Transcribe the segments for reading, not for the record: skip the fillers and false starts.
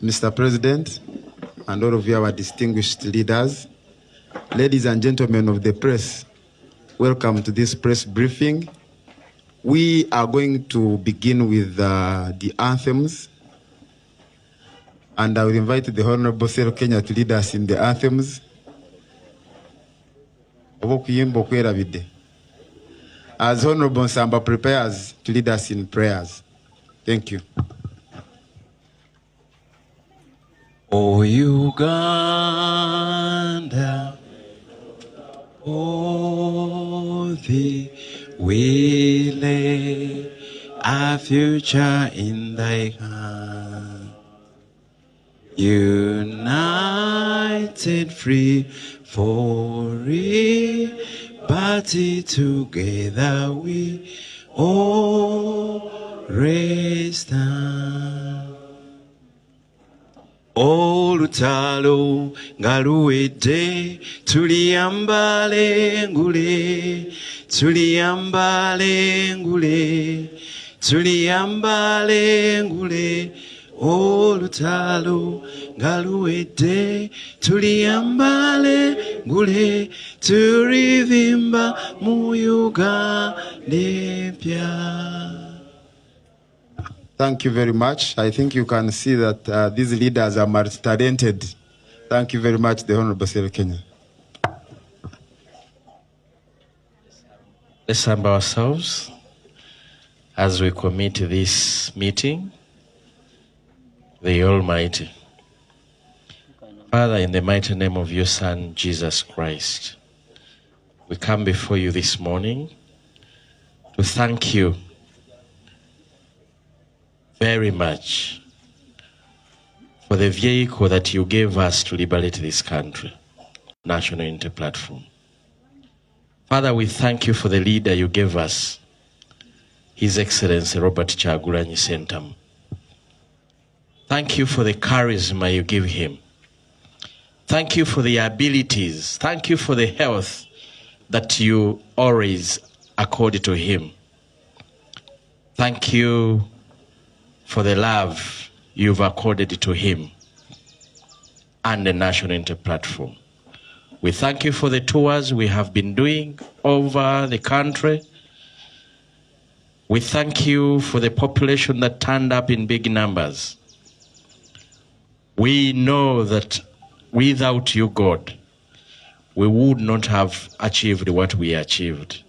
Mr. President, and all of you, our distinguished leaders, ladies and gentlemen of the press, welcome to this press briefing. We are going to begin with the anthems, and I will invite the Honorable Sir Kenya to lead us in the anthems. As Honorable Samba prepares to lead us in prayers. Thank you. O Uganda, oh, thee we lay our future in thy hand. United, free, free, but together we always stand. Olutalo ngaluwedde tuliyambale ngule, tuliyambale ngule, tuliyambale ngule. Olutalo ngaluwedde tuliyambale ngule, tulivimba mu Uganda empya. Thank you very much. I think you can see that these leaders are multi-talented. Thank you very much, the Honorable Sir Kenya. Let's humble ourselves as we commit this meeting, the Almighty. Father, in the mighty name of your Son, Jesus Christ, we come before you this morning to thank you very much for the vehicle that you gave us to liberate this country, National Unity Platform. Father, we thank you for the leader you gave us, His Excellency Robert Kyagulanyi Ssentamu. Thank you for the charisma you give him. Thank you for the abilities. Thank you for the health that you always accord to him. Thank you for the love you've accorded to him and the National Unity Platform. We thank you for the tours we have been doing over the country. We thank you for the population that turned up in big numbers. We know that without you, God, we would not have achieved what we achieved.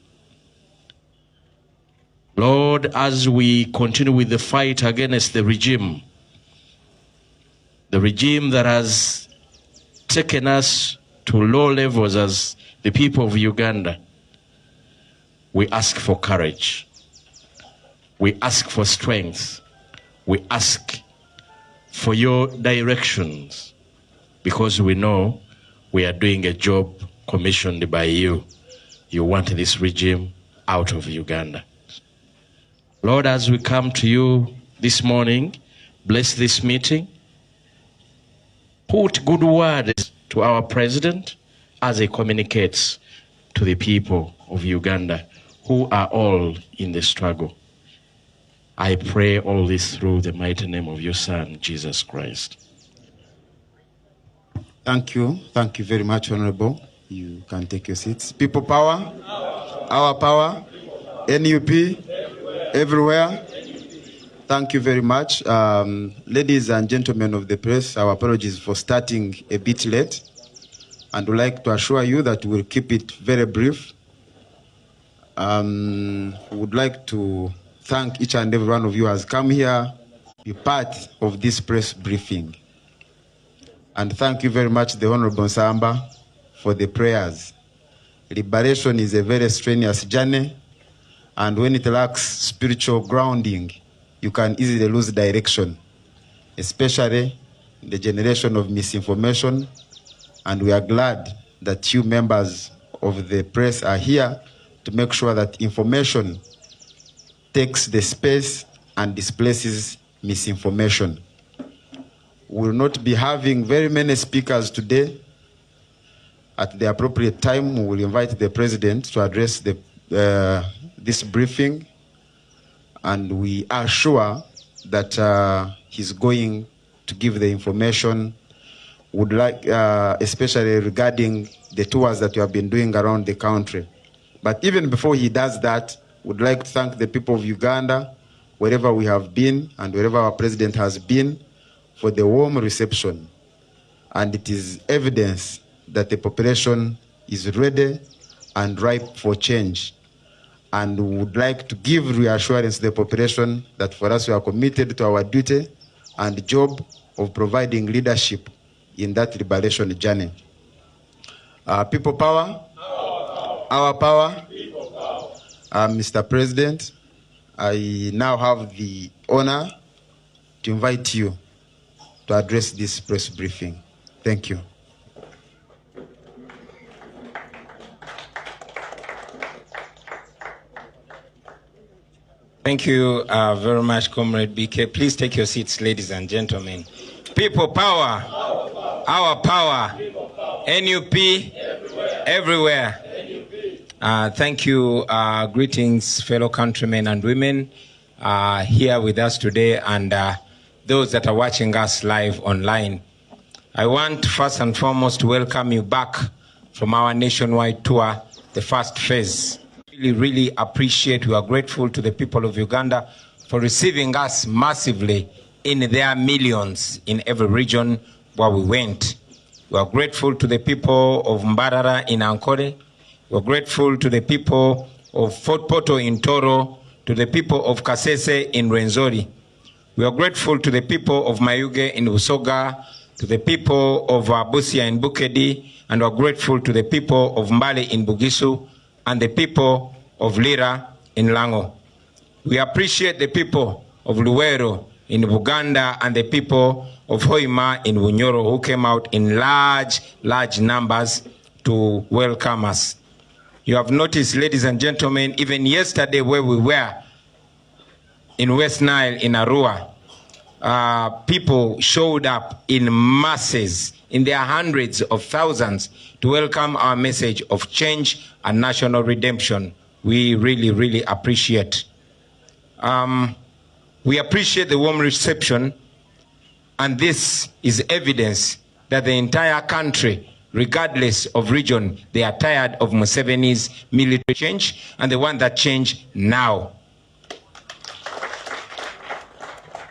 Lord, as we continue with the fight against the regime that has taken us to low levels as the people of Uganda, we ask for courage. We ask for strength. We ask for your directions, because we know we are doing a job commissioned by you. You want this regime out of Uganda. Lord, as we come to you this morning, bless this meeting. Put good words to our president as he communicates to the people of Uganda who are all in the struggle. I pray all this through the mighty name of your Son, Jesus Christ. Thank you. Thank you very much, Honorable. You can take your seats. People power, our power, NUP, everywhere. Thank you very much. Ladies and gentlemen of the press, our apologies for starting a bit late. And we'd like to assure you that we'll keep it very brief. We would like to thank each and every one of you who has come here to be part of this press briefing. And thank you very much, the Honorable Samba, for the prayers. Liberation is a very strenuous journey, and when it lacks spiritual grounding, you can easily lose direction, especially in the generation of misinformation. And we are glad that you members of the press are here to make sure that information takes the space and displaces misinformation. We will not be having very many speakers today. At the appropriate time, we will invite the President to address this briefing, and we are sure that he's going to give the information. Would like, especially regarding the tours that we have been doing around the country. But even before he does that, would like to thank the people of Uganda, wherever we have been and wherever our president has been, for the warm reception. And it is evidence that the population is ready and ripe for change. And we would like to give reassurance to the population that for us we are committed to our duty and job of providing leadership in that liberation journey. People power, our power. Mr. President, I now have the honor to invite you to address this press briefing. Thank you. Thank you very much, Comrade BK. Please take your seats, ladies and gentlemen. People power, our power, NUP, everywhere. Thank you. Greetings, fellow countrymen and women here with us today, and those that are watching us live online. I want first and foremost to welcome you back from our nationwide tour, the first phase. Really appreciate, we are grateful to the people of Uganda for receiving us massively in their millions in every region where we went. We are grateful to the people of Mbarara in Ankole. We are grateful to the people of Fort Portal in Toro, to the people of Kasese in Rwenzori. We are grateful to the people of Mayuge in Usoga, to the people of Busia in Bukedi, and we are grateful to the people of Mbale in Bugisu, and the people of Lira in Lango. We appreciate the people of Luwero in Buganda and the people of Hoima in Bunyoro who came out in large numbers to welcome us. You have noticed, ladies and gentlemen, even yesterday where we were in West Nile in Arua, people showed up in masses, in their hundreds of thousands, to welcome our message of change and national redemption. We really appreciate. We appreciate the warm reception, and this is evidence that the entire country, regardless of region, they are tired of Museveni's military change, and they want that change now.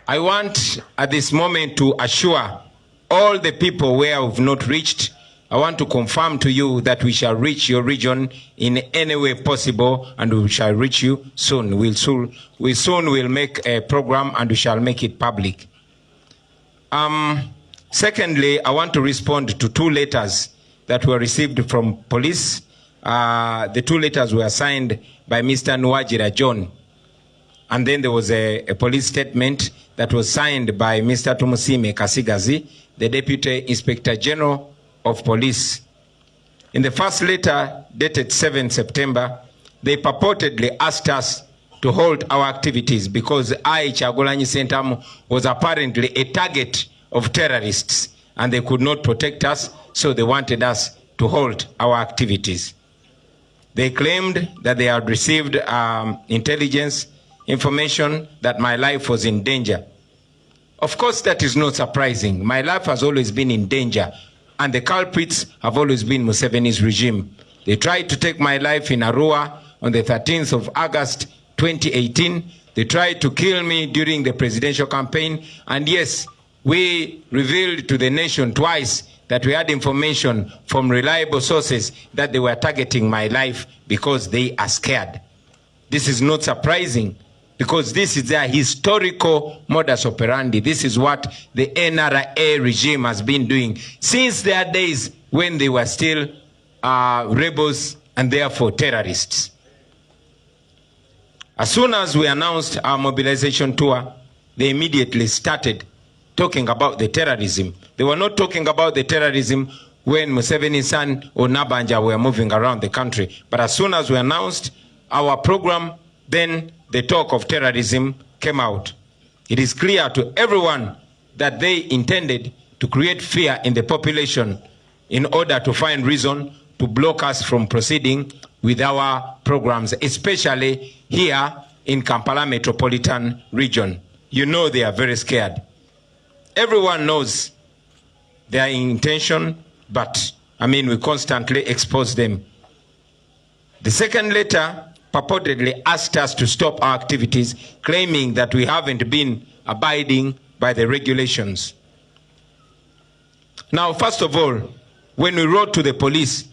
I want at this moment to assure all the people where we've not reached, I want to confirm to you that we shall reach your region in any way possible, and we shall reach you soon. We soon will make a program and we shall make it public. Secondly, I want to respond to two letters that were received from police. The two letters were signed by Mr. Nwajira John. And then there was a police statement that was signed by Mr. Tumusime Kasigazi, the Deputy Inspector General of Police. In the first letter, dated 7 September, they purportedly asked us to halt our activities because Kyagulanyi Ssentamu was apparently a target of terrorists and they could not protect us, so they wanted us to halt our activities. They claimed that they had received intelligence information that my life was in danger. Of course, that is not surprising. My life has always been in danger, and the culprits have always been Museveni's regime. They tried to take my life in Arua on the 13th of August 2018. They tried to kill me during the presidential campaign, and yes, we revealed to the nation twice that we had information from reliable sources that they were targeting my life because they are scared. This is not surprising, because this is their historical modus operandi. This is what the NRA regime has been doing since their days when they were still rebels and therefore terrorists. As soon as we announced our mobilization tour, they immediately started talking about the terrorism. They were not talking about the terrorism when Museveni's son or Nabanja were moving around the country. But as soon as we announced our program, then the talk of terrorism came out. It is clear to everyone that they intended to create fear in the population in order to find reason to block us from proceeding with our programs, especially here in Kampala metropolitan region. You know they are very scared. Everyone knows their intention, but we constantly expose them. The second letter purportedly asked us to stop our activities, claiming that we haven't been abiding by the regulations. Now, first of all, when we wrote to the police,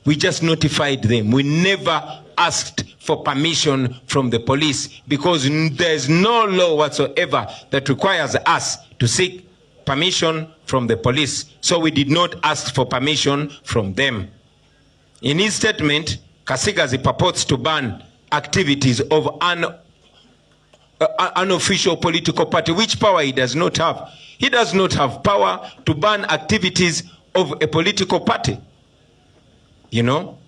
we just notified them. We never asked for permission from the police, because there's no law whatsoever that requires us to seek permission from the police. So we did not ask for permission from them. In his statement, Kasigazi purports to ban activities of an unofficial political party, which power he does not have. He does not have power to ban activities of a political party. You know?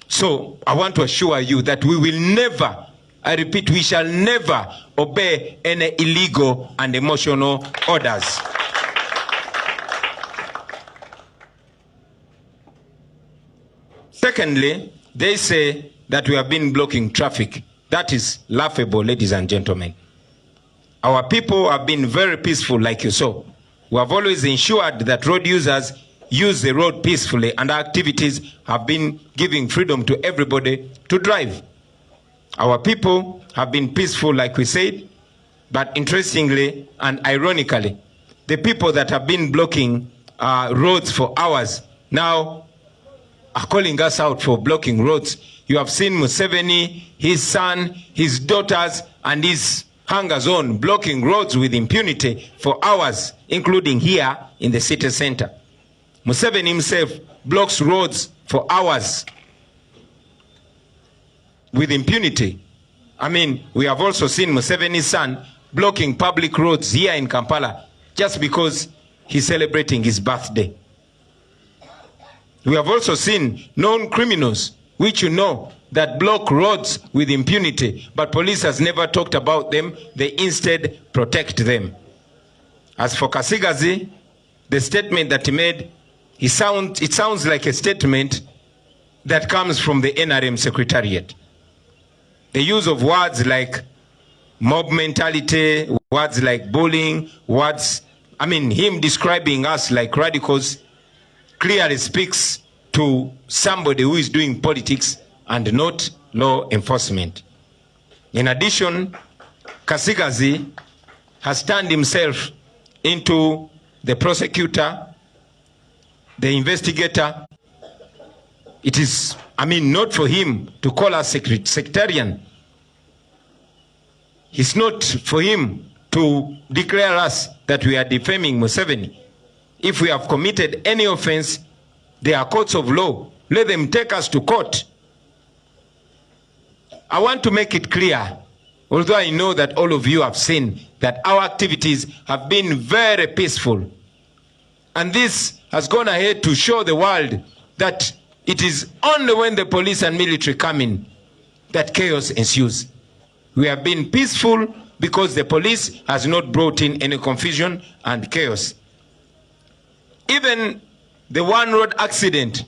So I want to assure you that we will never, I repeat, we shall never obey any illegal and emotional orders. Secondly, they say that we have been blocking traffic. That is laughable, ladies and gentlemen. Our people have been very peaceful, like you saw. We have always ensured that road users use the road peacefully, and our activities have been giving freedom to everybody to drive. Our people have been peaceful, like we said, but interestingly and ironically, the people that have been blocking roads for hours now are calling us out for blocking roads. You have seen Museveni, his son, his daughters, and his hangers on blocking roads with impunity for hours, including here in the city center. Museveni himself blocks roads for hours with impunity. We have also seen Museveni's son blocking public roads here in Kampala just because he's celebrating his birthday. We have also seen known criminals, which you know, that block roads with impunity, but police has never talked about them. They instead protect them. As for Kasigazi, the statement that he made, it sounds like a statement that comes from the NRM Secretariat. The use of words like mob mentality, words like bullying, him describing us like radicals, clearly speaks to somebody who is doing politics and not law enforcement. In addition, Kasigazi has turned himself into the prosecutor, the investigator. It is, not for him to call us sectarian. It's not for him to declare us that we are defaming Museveni. If we have committed any offense, there are courts of law. Let them take us to court. I want to make it clear, although I know that all of you have seen that our activities have been very peaceful. And this has gone ahead to show the world that it is only when the police and military come in that chaos ensues. We have been peaceful because the police has not brought in any confusion and chaos. Even the one road accident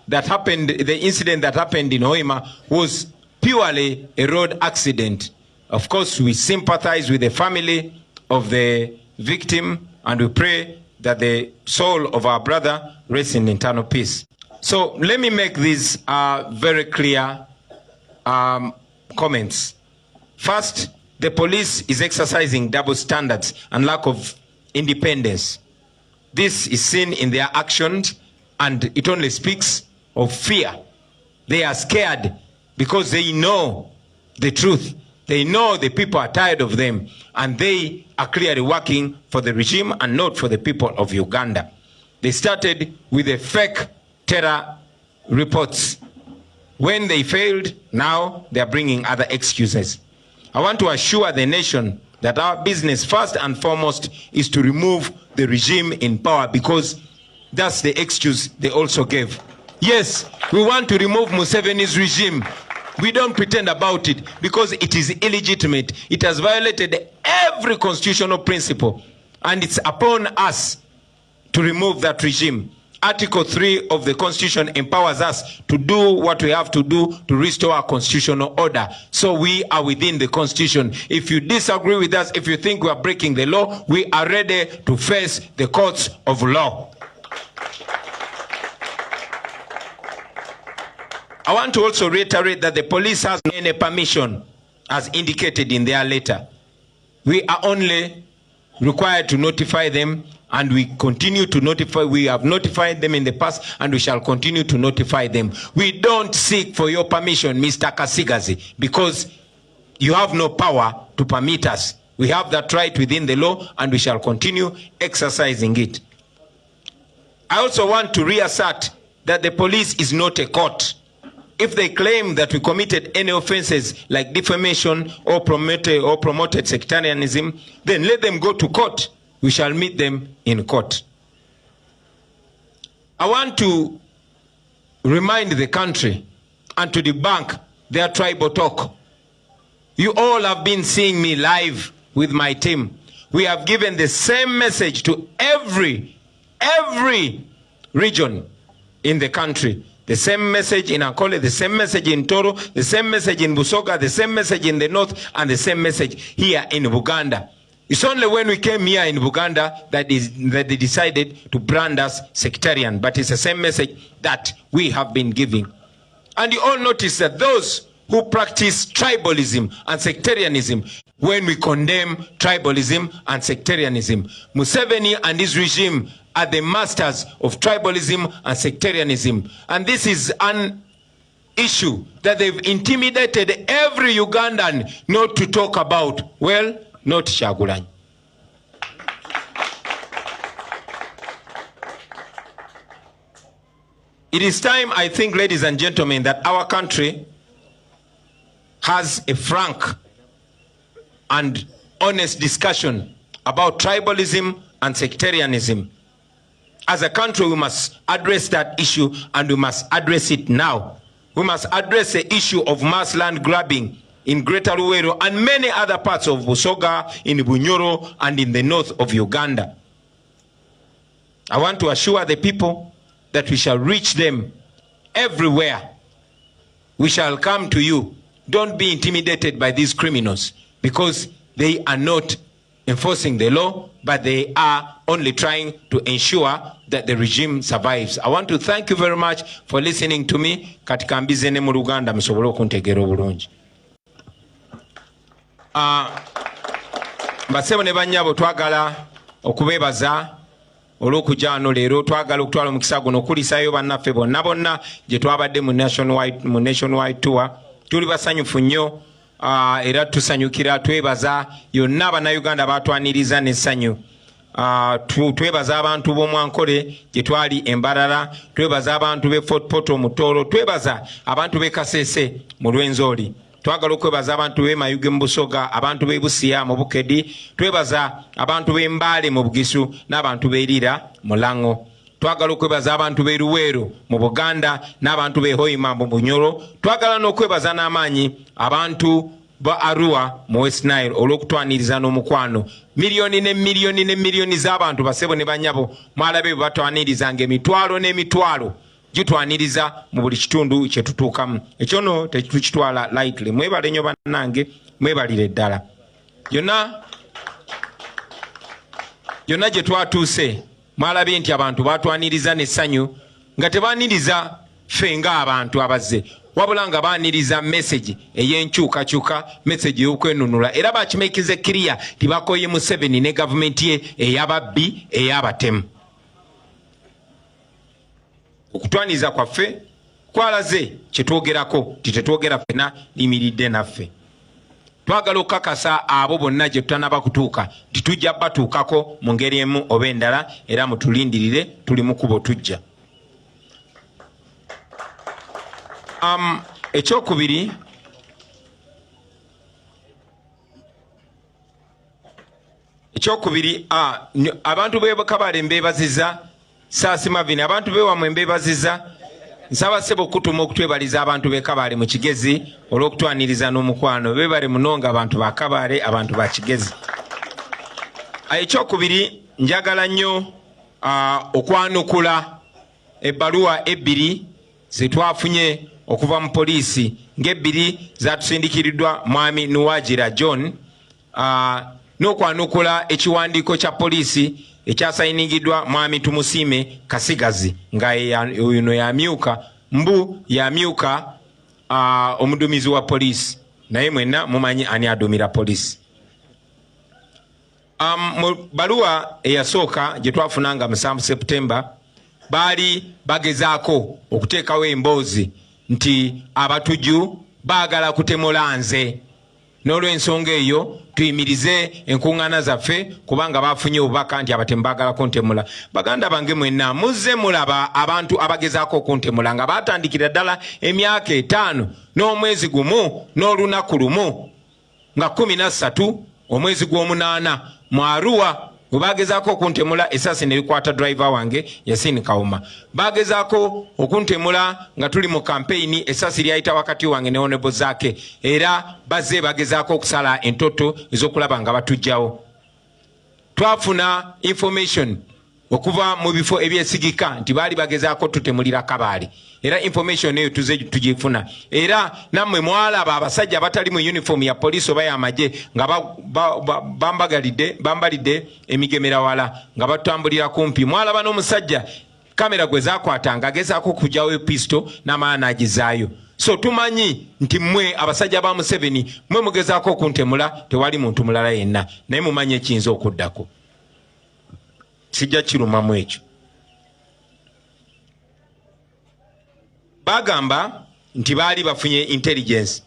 that happened, the incident that happened in Hoima, was purely a road accident. Of course, we sympathize with the family of the victim, and we pray that the soul of our brother rests in eternal peace. So let me make these very clear comments. First, the police is exercising double standards and lack of independence. This is seen in their actions, and it only speaks of fear. They are scared because they know the truth. They know the people are tired of them, and they are clearly working for the regime and not for the people of Uganda. They started with the fake terror reports. When they failed, now they are bringing other excuses. I want to assure the nation that our business first and foremost is to remove the regime in power, because that's the excuse they also gave. Yes, we want to remove Museveni's regime. We don't pretend about it because it is illegitimate. It has violated every constitutional principle, and it's upon us to remove that regime. Article 3 of the Constitution empowers us to do what we have to do to restore our constitutional order. So we are within the Constitution. If you disagree with us, if you think we are breaking the law, we are ready to face the courts of law. I want to also reiterate that the police has any permission as indicated in their letter. We are only required to notify them, and we continue to notify. We have notified them in the past, and we shall continue to notify them. We don't seek for your permission, Mr. Kasigazi, because you have no power to permit us. We have that right within the law, and we shall continue exercising it. I also want to reassert that the police is not a court. If they claim that we committed any offenses like defamation or promoted sectarianism, then let them go to court. We shall meet them in court. I want to remind the country and to debunk their tribal talk. You all have been seeing me live with my team. We have given the same message to every region in the country. The same message in Ankole, the same message in Toro, the same message in Busoga, the same message in the north, and the same message here in Buganda. It's only when we came here in Buganda that they decided to brand us sectarian, but it's the same message that we have been giving. And you all notice that those who practice tribalism and sectarianism, when we condemn tribalism and sectarianism, Museveni and his regime are the masters of tribalism and sectarianism. And this is an issue that they've intimidated every Ugandan not to talk about. Well, not Kyagulanyi. It is time, I think, ladies and gentlemen, that our country has a frank and honest discussion about tribalism and sectarianism. As a country, we must address that issue, and we must address it now. We must address the issue of mass land grabbing in Greater Luweero and many other parts of Busoga, in Bunyoro, and in the north of Uganda. I want to assure the people that we shall reach them everywhere. We shall come to you. Don't be intimidated by these criminals, because they are not enforcing the law, but they are only trying to ensure that the regime survives. I want to thank you very much for listening to me. Katika mbize ne mu Luganda musobole okuntegeera obulungi. Basebo ne bannyabo twagala okubeebaza olw'okujja wano leero. Twagala okutwala omukisa guno okuliisayo bannaffe bonna gye twabadde mu nationwide tour. Tuli basanyufu nnyo. Era tusanyukira, twebaza yonna abannayuganda batwaniriza n'essanyu. Twebaza abantu b'Omwankole gye twali Embarara, twebaza abantu b'e Fort Portal mu Tooro, twebaza abantu b'e Kasese mu Lwenzori, twagala okwebaza abantu b'e Mayuge mu Busoga, abantu b'e Busia mu Bukedi, twebaza abantu b'e Mbale mu Bugisu n'abantu b'e Lira mu Lango. Twagala okwebaza abantu b'e Luweero mu Buganda n'abantu b'e Hoima mu Bunyoro. Twagala n'okwebaza n'amaanyi abantu ba Arua mu West Nile olw'okutwaniriza n'omukwano. Miliyoni ne miliyoni z'abantu basebo ne bannyabo mwalabe bwe batwanirizanga emitwalo n'emitwalo gitwaniriza mu buli kitundu kye tutuukamu. Ekyono tetukitwala lightly. Mwebale nnyo bannange, mwebalire ddala. Yonna gye twatuuse mwalabye nti abantu batwaniriza n'essanyu, nga tebaniriza ffe ng'abantu abazze, wabula nga baniriza message ey'enkyukakyuka, message y'okwenunula, era bakimekize clear tibakoye Museveni ne gavumenti ye ey'ababbi ey'abatemu. Okutwaniriza kwaffe kwalaze kyetwogerako, titetwogera ffena limiridde naffe. Twagala okukakasa abo bonna gye tutanaba kutuuka titujja batuukako mu ngeri emu oba endala, era mutulindirire, tuli mu kubo tujja. Ekyokubiri, abantu b'e Kabale mbeebaziza, Saasi Mavini, abantu b'ewammwe mbeebaziza. Nsaba ssebo okutuma okutwebaliza abantu b'e Kabale mu Kigezi olw'okutwaniriza n'omukwano. Beebale munonga abantu ba Kabale, abantu ba Kigezi. Ekyokubiri, njagala nnyo okwanukula ebbaluwa ebbiri zetwafunye okuva mu poliisi ng'ebbiri zatusindikiriddwa mwami Nuwagira John n'okwanukula ekiwandiiko kya poliisi ekyasayiningiddwa mwami Tumusiime Kasigazi nga ono yamyuka mbu yamyuka omuduumizi wa poliisi naye mwenna mumanyi ani aduumira poliisi. Mu baluwa eyasooka gye twafunanga mu 7 Septemba baali bagezaako okuteekawo emboozi nti abatujju baagala kutemula nze, n'olw'ensonga eyo tuyimirize enkuŋŋaana zaffe kubanga bafunye obubaka nti abatemu baagala kuntemula. Baganda bange mwenna muzze mulaba abantu abagezaako okuntemula nga baatandikira ddala emyaka 5 n'omwezi gumu n'olunaku lumu nga 13 omwezi gw'omunaana mu Arua bwe bagezaako okuntemula esasi ne likwata driver wange Yasin Kawuma. Bagezaako okuntemula nga tuli mu campaign, esasi lyayita wakati wange ne Honorable Zaake, era bazze bagezaako okusala entoto ez'okulaba nga batujjawo. Twafuna information okuva mu bifo ebyesigika nti baali bagezaako tutemulira Kabaale, era information eyo tuze tugifuna, era nammwe mwalaba abasajja abatali mu uniform ya poliisi oba y'amagye nga bambalidde emigemera wala nga batambulira kumpi. Mwalaba n'omusajja kamera gwe zakwatanga agezaako okugyawo episto n'amala n'agizaayo. So tumanyi nti mmwe abasajja ba Museveni mmwe mugezaako okuntemula, tewali muntu mulala yenna, naye mumanyi ekiyinza okuddako. Sijja kirumamu ekyo. Bagamba nti baali bafunye intelligence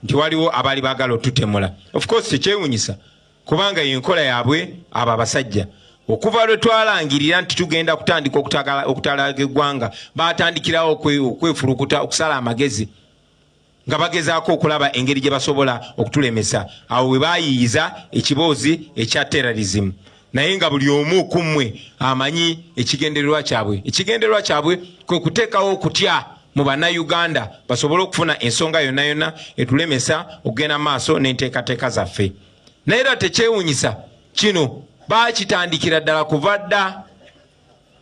nti waliwo abaali baagala otutemula. Of course tekyewunyisa kubanga yenkola yaabwe abo abasajja. Okuva lwe twalangirira nti tugenda kutandika okutalaga eggwanga, baatandikirawo okwefulukuta okusala amagezi nga bagezaako okulaba engeri gye basobola okutulemesa. Awo we baayiyiza ekiboozi ekya terrorism. Naye nga buli omu ku mmwe amanyi ekigendererwa kyabwe. Ekigendererwa kyabwe kwe kuteekawo okutya mu bannayuganda basobole okufuna ensonga yonna yonna etulemesa okugenda maaso n'enteekateeka zaffe. Naye era tekyewunyisa kino baakitandikira ddala kuva dda.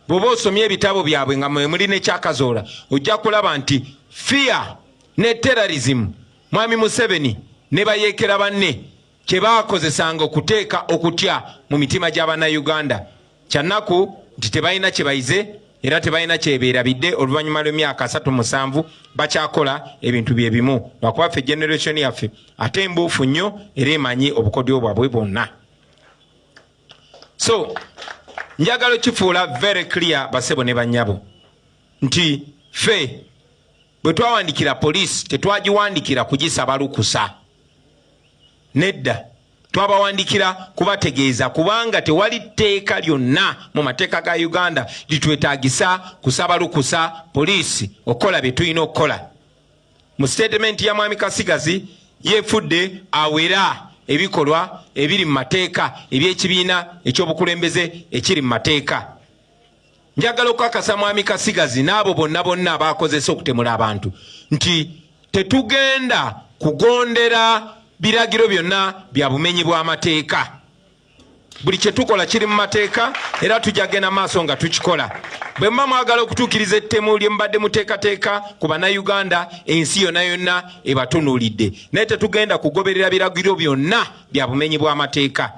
Bw'oba osomye ebitabo byabwe nga mwe muli n'ekyakazoola ojja kulaba nti fear ne terrorism mwami Museveni ne bayeekera banne kye baakozesanga okuteeka okutya mu mitima gy'abannayuganda. Kyannaku nti tebalina kye bayize era tebalina kyebeerabidde. Oluvannyuma lw'emyaka 37 bakyakola ebintu bye bimu lwakuba ffe generation yaffe ate embuufu nnyo era emanyi obukodyo bwabwe bwonna. So njagala kifuula very clear basebo ne bannyabo nti ffe bwe twawandikira poliisi tetwagiwandikira kugisaba lukusa. Nedda, twabawandikira kubategeeza kubanga tewali tteeka lyonna mu mateeka ga Uganda litwetaagisa kusaba lukusa poliisi okukola bye tulina okukola. Mu statement ya mwami Kasigazi yeefudde awera ebikolwa ebiri mu mateeka eby'ekibiina ekyobukulembeze ekiri mu mateeka. Njagala okukakasa mwami Kasigazi n'abo bonna abaakozesa okutemula abantu nti tetugenda kugondera biragiro byonna bya bumenyi bw'amateeka. Buli kye tukola kiri mu mateeka era tujja genda maaso nga tukikola. Bwe mba mwagala okutuukiriza ettemu lye mubadde muteekateeka ku bannayuganda, ensi yonna yonna ebatunuulidde, naye tetugenda kugoberera biragiro byonna bya bumenyi bw'amateeka.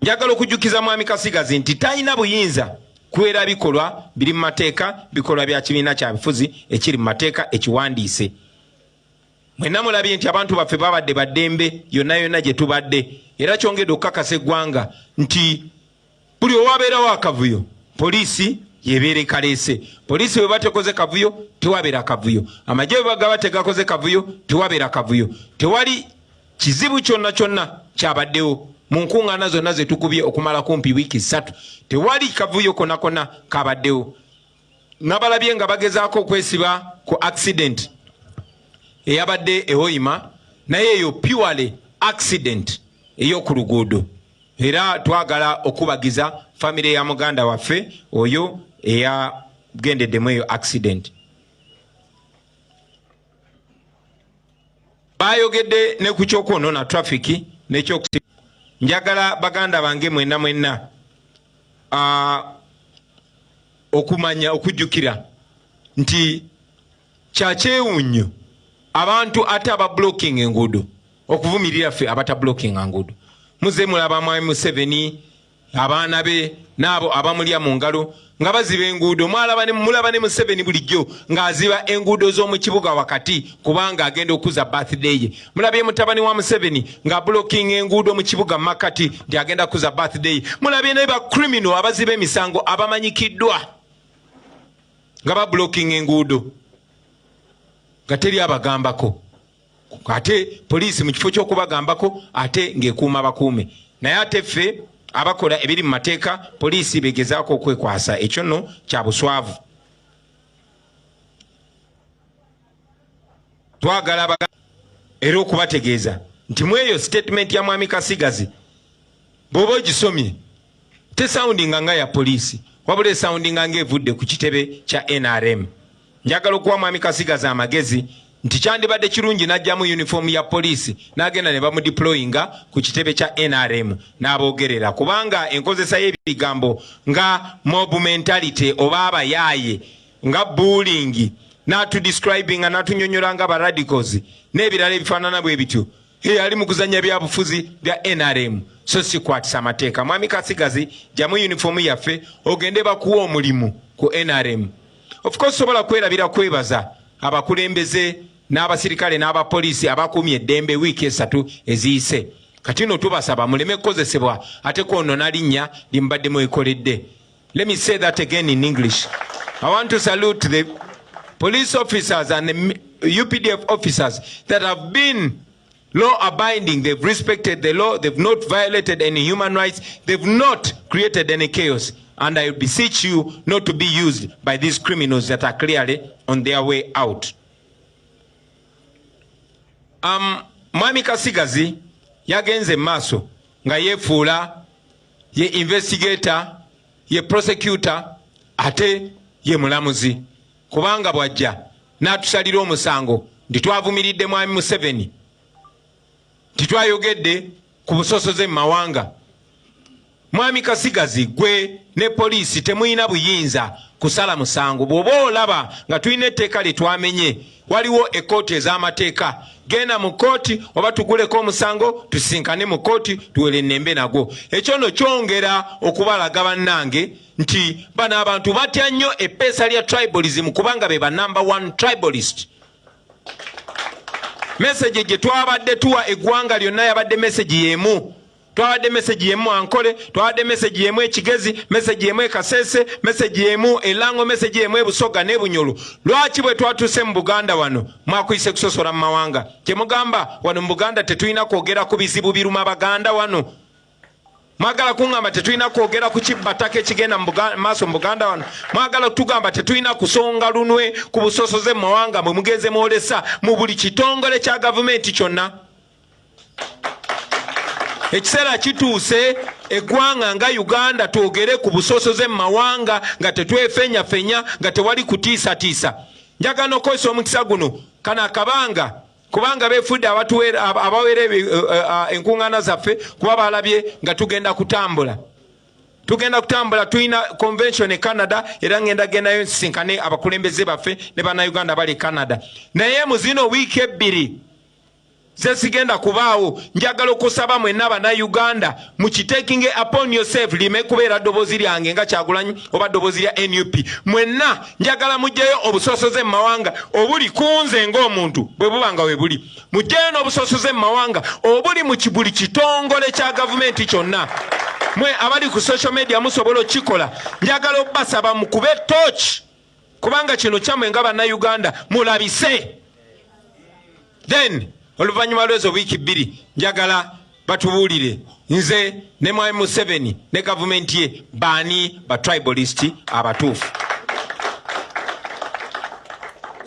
Njagala okujjukiza mwami Kasigazi nti talina buyinza kuwera bikolwa biri mu mateeka, bikolwa bya kibiina kya bifuzi ekiri mu mateeka ekiwandiise. Mwenna mulabye nti abantu baffe babadde baddembe yonna yonna gye tubadde, era kyongedde okukakasa eggwanga nti buli owabeerawo akavuyo poliisi yebeera ekaleese. Poliisi bwe batekoze kavuyo tewabeera kavuyo, amagye bwe bagaba tegakoze kavuyo tewabeera kavuyo. Tewali kizibu kyonna kyonna kyabaddewo mu nkuŋŋaana zonna ze tukubye okumala kumpi wiiki 3, tewali kavuyo konna kabaddewo. Nabalabye nga bagezaako okwesiba ku accident eyabadde ehoyima, naye eyo purely accident ey'oku luguudo. Era twagala okubagiza famire ya muganda waffe oyo eyagendeddemu eyo accident. Bayogedde ne ku kyokwonoona traffic n'ekyokusiba. Njagala baganda bange mwenna okumanya okujjukira nti kyakyewuunyo abantu ate aba blocking enguudo okuvumirira ffe abata blocking enguudo. Muze mulaba Mwami Museveni abaana be n'abo abamulya mu ngalo nga baziba enguudo. Mulaba ne Museveni bulijjo ng'aziba enguudo z'omu kibuga wakati kubanga agenda okuza birthday ye. Mulabye mutabani wa Museveni nga blocking enguudo mu kibuga makati nti agenda kuza birthday. Mulabye ne ba criminal abaziba emisango abamanyikiddwa nga ba blocking enguudo nga teri abagambako. Ate poliisi mu kifo ky'okubagambako ate ng'ekuuma bakuume. Naye ate ffe abakola ebiri mu mateeka poliisi begezaako okwekwasa. Ekyo nno kya buswavu. Twagala era okubategeeza nti mu eyo statement ya Mwami Kasigazi bw'oba ogisomye tesoundinga nga ya poliisi wabula esoundinga ng'evudde ku kitebe kya NRM. Njagala okuwa Mwami Kasigazi amagezi nti kyandibadde kirungi n'ajjamu uniform ya poliisi n'agenda ne bamudeployinga ku kitebe kya NRM n'aboogerera, kubanga enkozesa y'ebigambo nga mob mentality oba abayaaye nga bullying n'atudescribinga n'atunyonyola nga ba radicals n'ebirala ebifaanana bwe bityo ali mu kuzannya byabufuzi bya NRM. So si kwatisa mateeka. Mwami Kasigazi jjamu uniform yaffe ogende bakuwa omulimu ku NRM. Of course sobola kwerabira kwebaza abakulembeze n'abasirikale n'abapoliisi abakuumye eddembe wiiki esatu eziyise. Kati nno tubasaba muleme kukozesebwa ate kwonona linnya limbadde mwekoledde. Let me say that again in English. I want to salute the police officers and the UPDF officers that have been law abiding. They've respected the law. They've not violated any human rights. They've not created any chaos. And I beseech you not to be used by these criminals that are clearly on their way out. Mwami Kasigazi yagenze maaso nga yefuula ye investigator, ye prosecutor, ate ye mulamuzi, kubanga bwajja n'atusalira omusango nti twavumiridde Mwami Museveni, titwayogedde ku busosoze mu mawanga. Mwami Kasigazi gwe ne poliisi temuyina buyinza kusala musango. Bw'oba olaba nga tulina etteeka lye twamenye, waliwo ekkooti ez'amateeka, genda mu kkooti oba tuguleko omusango tusisinkane mu kkooti tuwere ennembe nagwo. Ekyo nno kyongera okubalaga bannange nti bano abantu batya nnyo eppeesa lya tribalism kubanga be ba number one tribalist. Message gye twabadde tuwa eggwanga lyonna yabadde message y'emu. Twawadde message yemu Ankole, twawadde message yemu Ekigezi, message yemu Kasese, message yemu Elango, message yemu Busoga ne Bunyoro. Lwaki bwe twatuse mu Buganda wano mwakuyise kusosola mu mawanga? Kyemugamba wano mu Buganda tetulina kwogera ku bizibu biruma Baganda wano. Mwagala kungamba tetulina kwogera ku kibataka ekigenda maaso mu Buganda wano. Mwagala tugamba tetulina kusonga lunwe ku busosoze mu mawanga mwe mugenze mwolesa mu buli kitongole kya gavumenti kyonna. Ekiseera kituuse eggwanga nga Uganda twogere ku busosoze mu mawanga nga tetwefenyafenya nga tewali kutiisatiisa. Njagala okozesa omukisa guno kana akabanga kubanga beefudde abawera enkuŋŋaana zaffe kuba balabye nga tugenda kutambula. Tulina convention e Canada era ngenda gendayo nsisinkane abakulembeze baffe ne bannayuganda bali Canada. Naye mu zino wiiki ebbiri zesigenda kubaawo, njagala okusaba mwenna Abannayuganda mukitekinge upon yourself lime kubeera ddoboozi lyange nga Kyagulanyi oba ddoboozi lya NUP. Mwenna njagala mugyeyo obusosoze mu mawanga obuli kunze ng'omuntu bwe buba nga we buli. Mugyeyo n'obusosoze mu mawanga obuli mu buli kitongole kya gavumenti kyonna. Mwe abali ku social media musobola okikola. Njagala obbasaba mukube torch kubanga kino kyammwe nga Bannayuganda mulabise. Then oluvannyuma lw'ezo wiiki bbiri njagala batubuulire nze ne Mwami Museveni ne gavumenti ye baani ba tribalist abatuufu.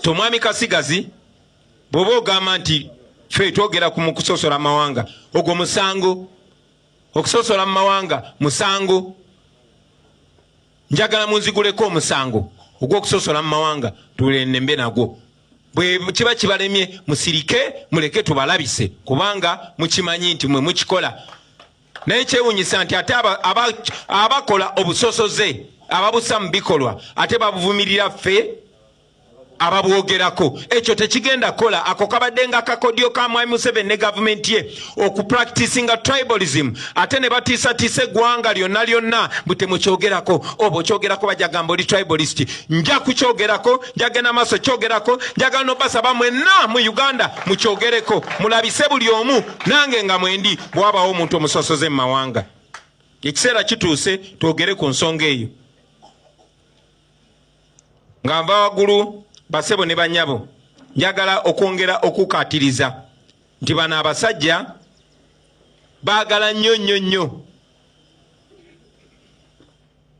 So Mwami Kasigazi bw'oba ogamba nti ffe twogera ku kusosola mu mawanga, ogwo musango. Okusosola mu mawanga musango. Njagala munziguleko omusango ogw'okusosola mu mawanga tuwulire ennembe nagwo. Bwe kiba kibalemye musirike muleke tubalabise kubanga mukimanyi nti mwe mukikola. naye kyewuunyisa nti ate abakola obusosoze ababusa mu bikolwa ate babuvumirira ffe ababwogerako. Ekyo tekigenda kola. Ako kabadde nga kakodyo ka Mwami Museveni ne gavumenti ye okupracticinga tribalism, ate ne batiisatiisa eggwanga lyonna butemukyogerako. Oba okyogerako bajja gamba oli tribalist. Nja kukyogerako, njagenda maaso kyogerako, njagala n'obasaba mwenna mu Uganda mukyogereko, mulabise buli omu nange nga mwendi bw'abaawo omuntu omusosoze mu mawanga. Ekiseera kituuse twogere ku nsonga eyo. Nga nva waggulu basebo ne banyabo, njagala okwongera okukatiriza nti bano abasajja baagala nnyo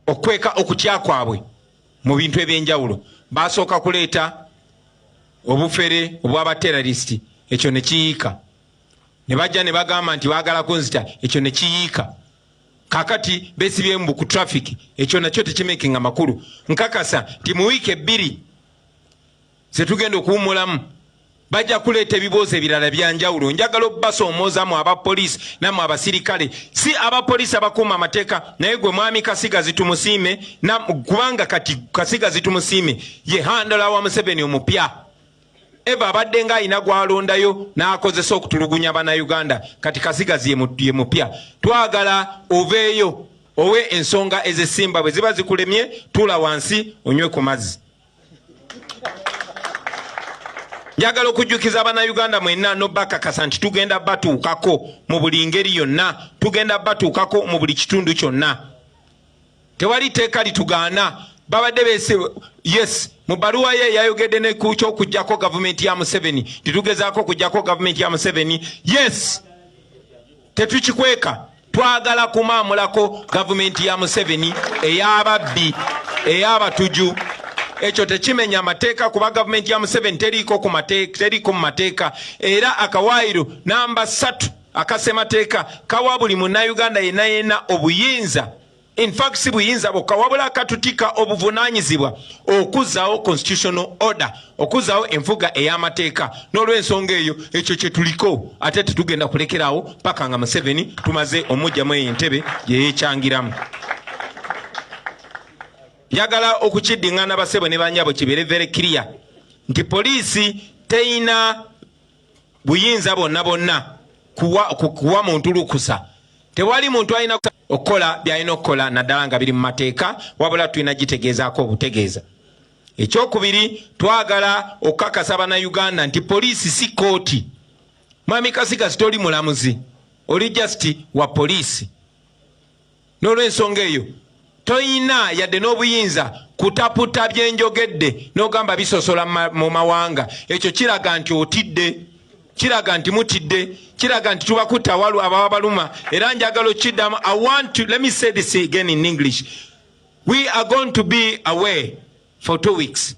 okweka okutya kwabwe mu bintu ebyenjawulo. Basooka kuleeta obufere obw'abateralisiti, ekyo ne kiyiika. Ne bajja ne bagamba nti baagala kunzita, ekyo ne kiyiika. Kakati besibye mbu ku traffic, ekyo nakyo tekimekinga makulu. Nkakasa nti mu wiiki ebbiri zetugenda okuwummulamu bajja kuleeta ebibuuzo ebirala byanjawulo. Njagala okubasoomoozamu abapoliisi nammwe abasirikale, si abapoliisi abakuuma amateeka, naye gwe mwami Kasigazi tumusiime, kubanga kati Kasigazi tumusiime ye handala wa Museveni omupya. Eva abadde nga alina gwalondayo n'akozesa okutulugunya bannayuganda, kati Kasigazi ye mupya. Twagala oveeyo owe ensonga ez'essimba bwe ziba zikulemye, tuula wansi onywe ku mazzi. Njagala okujjukiza bannayuganda mwenna n'obbakakasa nti tugenda batuukako mu buli ngeri yonna, tugenda batuukako mu buli kitundu kyonna. Tewali teeka litugaana. Babadde beese yes mu bbaluwa ye yayogedde ne ku ky'okuggyako gavumenti ya Museveni, titugezaako okuggyako gavumenti ya Museveni. Yes, tetukikweka. Twagala kumaamulako gavumenti ya Museveni ey'ababbi, ey'abatuju. Ekyo tekimenya amateeka kuba gavumenti ya Museveni teriiko mu mateeka. Era akawaayiro namba 3 akasemateeka kawa buli munnayuganda yenna obuyinza, in fact si buyinza bwokka wabula akatutika obuvunaanyizibwa okuzzaawo constitutional order, okuzzaawo enfuga ey'amateeka. N'olw'ensonga eyo ekyo kye tuliko, ate tetugenda kulekeraawo paka nga Museveni tumaze omujjamu eyo entebe gye yeekyangiramu. Njagala okukiddiŋŋana basebo ne banyabo kibeere very clear nti poliisi teyina buyinza bonna kuwa muntu lukusa. Tewali muntu alina okukola by'alina okukola naddala nga biri mu mateeka, wabula tulina gitegeezaako obutegeeza. Ekyokubiri, twagala okukakasa bannayuganda nti poliisi si kooti. Mwami Kasigazi toli mulamuzi, oli just wa poliisi. N'olw'ensonga eyo toyina yadde n'obuyinza kutaputa byenjogedde n'ogamba bisosola mu mawanga. Ekyo kiraga nti otidde, kiraga nti mutidde, kiraga nti tubakutta ababa baluma. Era njagala okiddamu. Let me say this again in English. We are going to be away for 2 weeks.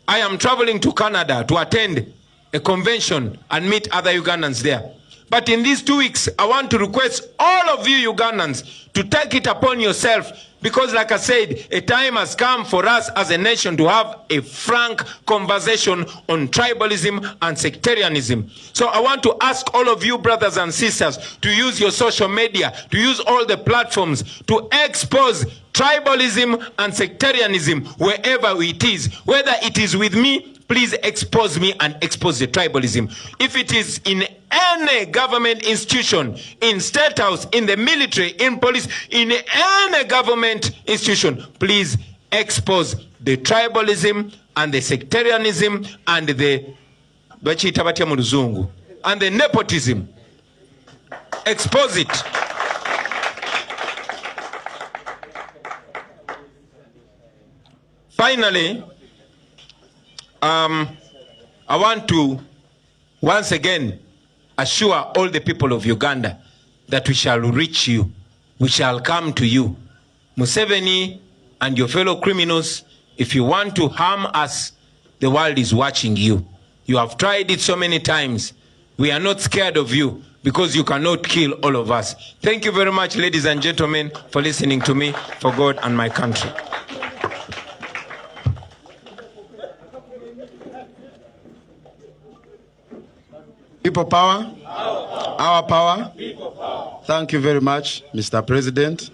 I am traveling to Canada to attend a convention and meet other Ugandans there. But in these 2 weeks, I want to request all of you Ugandans to take it upon yourself, because like I said, a time has come for us as a nation to have a frank conversation on tribalism and sectarianism. So I want to ask all of you brothers and sisters to use your social media, to use all the platforms to expose tribalism and sectarianism wherever it is. Whether it is with me, please expose me and expose the tribalism. If it is in any government institution, in state house, in the military, in police, in any government institution, please expose the tribalism and the sectarianism and the and the nepotism. Expose it. Finally, I want to once again assure all the people of Uganda that we shall reach you, we shall come to you. Museveni and your fellow criminals, if you want to harm us, the world is watching you. You have tried it so many times. We are not scared of you because you cannot kill all of us. Thank you very much, ladies and gentlemen, for listening to me, for God and my country. People power, our power. Thank you very much, Mr. President,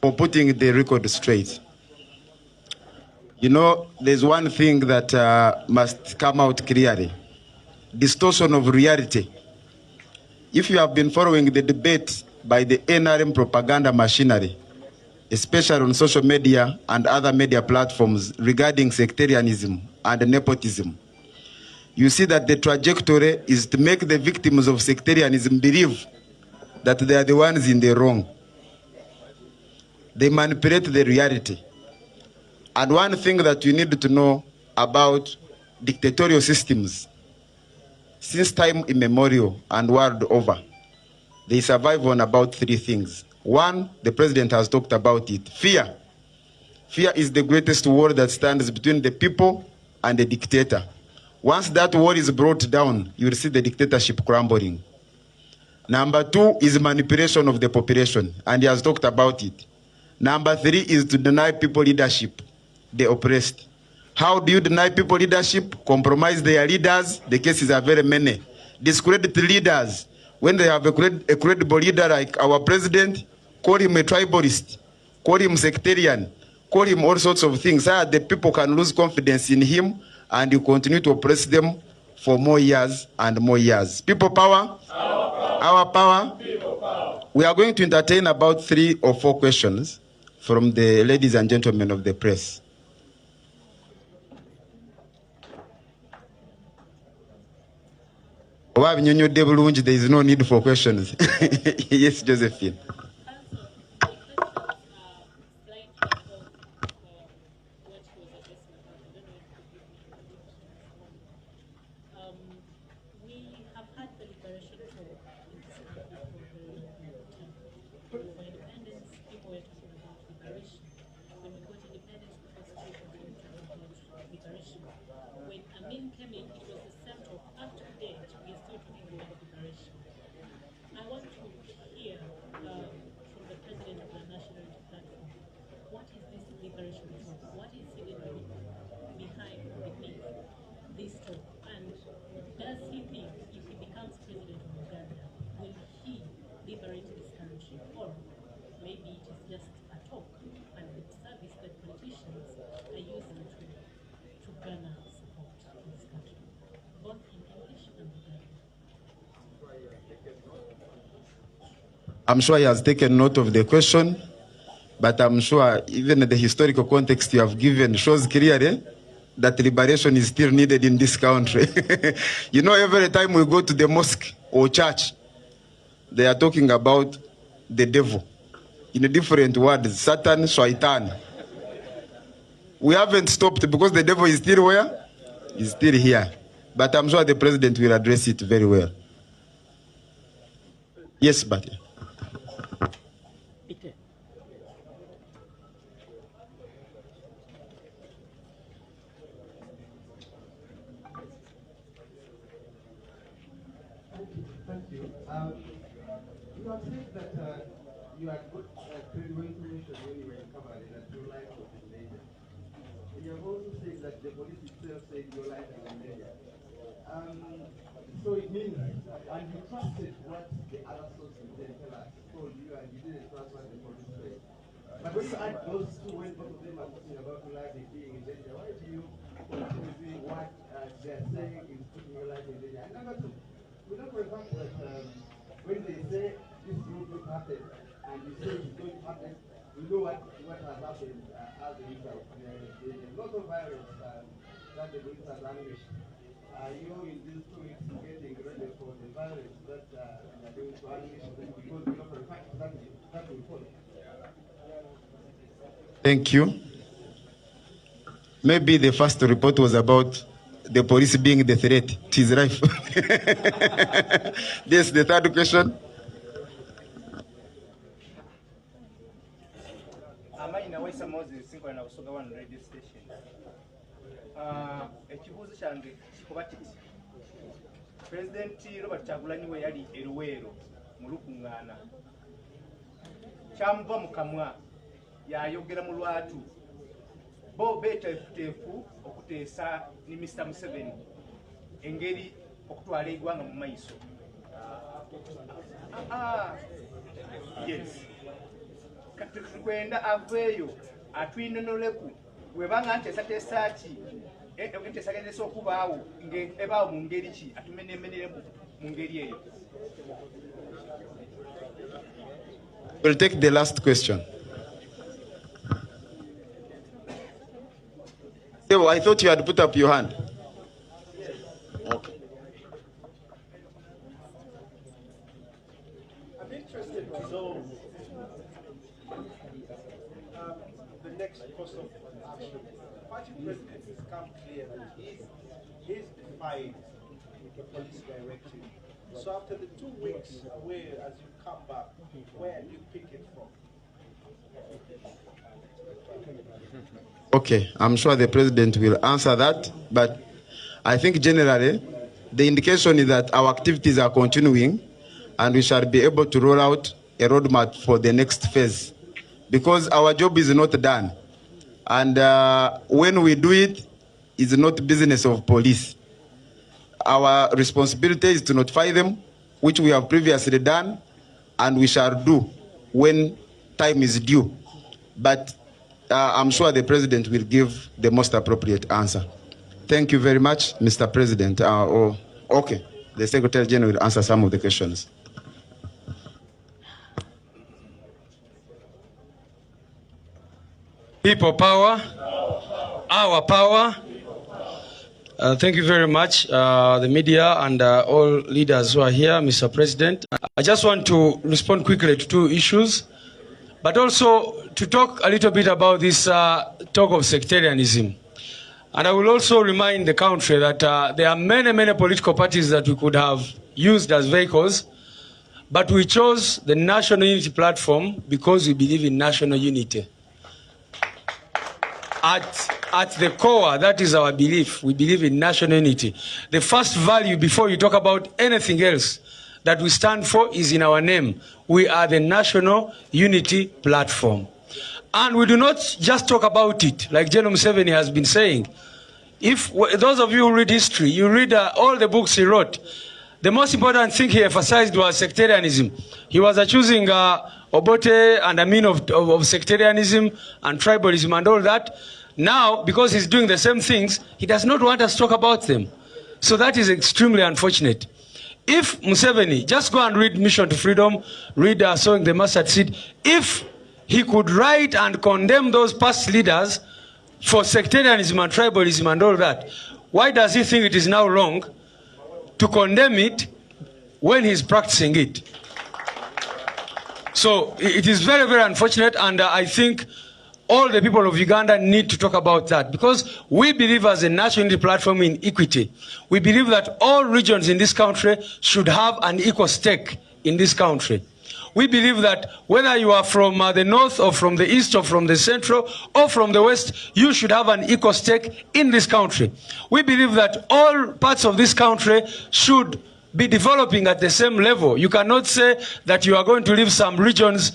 for putting the record straight. You know, there's one thing that must come out clearly. Distortion of reality. If you have been following the debate by the NRM propaganda machinery, especially on social media and other media platforms regarding sectarianism and nepotism, you see that the trajectory is to make the victims of sectarianism believe that they are the ones in the wrong. They manipulate the reality. And one thing that you need to know about dictatorial systems, since time immemorial and world over, they survive on about 3 things. One, the president has talked about it, fear. Fear is the greatest wall that stands between the people and the dictator. Once that wall is brought down, you will see the dictatorship crumbling. Number 2 is manipulation of the population, and he has talked about it. Number 3 is to deny people leadership, the oppressed. How do you deny people leadership? Compromise their leaders. The cases are very many. Discredit leaders. When they have a credible leader like our president, call him a tribalist, call him sectarian, call him all sorts of things. So the people can lose confidence in him and you continue to oppress them for more years and more years. People power? Our power? People power. We are going to entertain about 3 or 4 questions from the ladies and gentlemen of the press. There is no need for questions. Yes, Josephine. I'm sure he has taken note of the question, but I'm sure even the historical context you have given shows clearly that liberation is still needed in this country. You know, every time we go to the mosque or church, they are talking about the devil in a different words, Satan, Shaitan. We haven't stopped because the devil is still where? He's still here. But I'm sure the president will address it very well. Yes, but... Thank you. You have said that you had got credible information when you were in Cavalry that your life was in danger. You have also said that the police itself said your life is in danger. So it means, and you trusted what the other sources then told you, and you didn't trust what the police said. But when you add those two, when both of them are talking about your life being in danger, why do you continue doing what they are saying is putting your life in danger? And number 2, we know for a fact that when they say this is not going to happen, and you say it's going to happen, we know what has happened as a result. There's a lot of violence that the police has unleashed. Are you in these 2 weeks getting ready for the violence that they are going to unleash? Because we know for a fact that will follow. Thank you. Maybe the first report was about the police being the threat to his life. This the 3rd question. President Robert Chagulanyi we yali eruwero mulukungana chamva mukamwa yayogera mu lwatu bo betefu okuteesa ni Mr. Museveni engeri okutwala igwanga mu maiso Yes. Kwenda aveyo atwinonoleku webanga ntesatesaaki entesaganyesa okubaawo ebaawo mu ngeri ki atumenemenere mu ngeri eyo. We'll take the last question. So I thought you had put up your hand. Okay. I'm interested to know the next course of action. The party president has come clear that he's defied the police directive. So after the 2 weeks, as you come back, where do you pick it from? Okay, I'm sure the president will answer that, but I think generally the indication is that our activities are continuing and we shall be able to roll out a roadmap for the next phase because our job is not done. And when we do it, it's not business of police. Our responsibility is to notify them, which we have previously done, and we shall do when time is due. But I'm sure the president will give the most appropriate answer. Thank you very much, Mr. President. Okay, the Secretary General will answer some of the questions. People power, our power. Thank you very much, the media and all leaders who are here, Mr. President. I just want to respond quickly to 2 issues, but also to talk a little bit about this talk of sectarianism. And I will also remind the country that there are many, many political parties that we could have used as vehicles, but we chose the National Unity Platform because we believe in national unity. At the core, that is our belief. We believe in national unity. The first value before you talk about anything else that we stand for is in our name. We are the National Unity Platform. And we do not just talk about it, like General Museveni has been saying. If those of you who read history, you read all the books he wrote, the most important thing he emphasized was sectarianism. He was accusing Obote and Amin of sectarianism and tribalism and all that. Now, because he's doing the same things, he does not want us to talk about them. So that is extremely unfortunate. If Museveni, just go and read Mission to Freedom, read Sowing the Mustard Seed, if he could write and condemn those past leaders for sectarianism and tribalism and all that, why does he think it is now wrong to condemn it when he's practicing it? So it is very, very unfortunate, and I think all the people of Uganda need to talk about that, because we believe as a national unity platform in equity. We believe that all regions in this country should have an equal stake in this country. We believe that whether you are from the north or from the east or from the central or from the west, you should have an equal stake in this country. We believe that all parts of this country should be developing at the same level. You cannot say that you are going to leave some regions.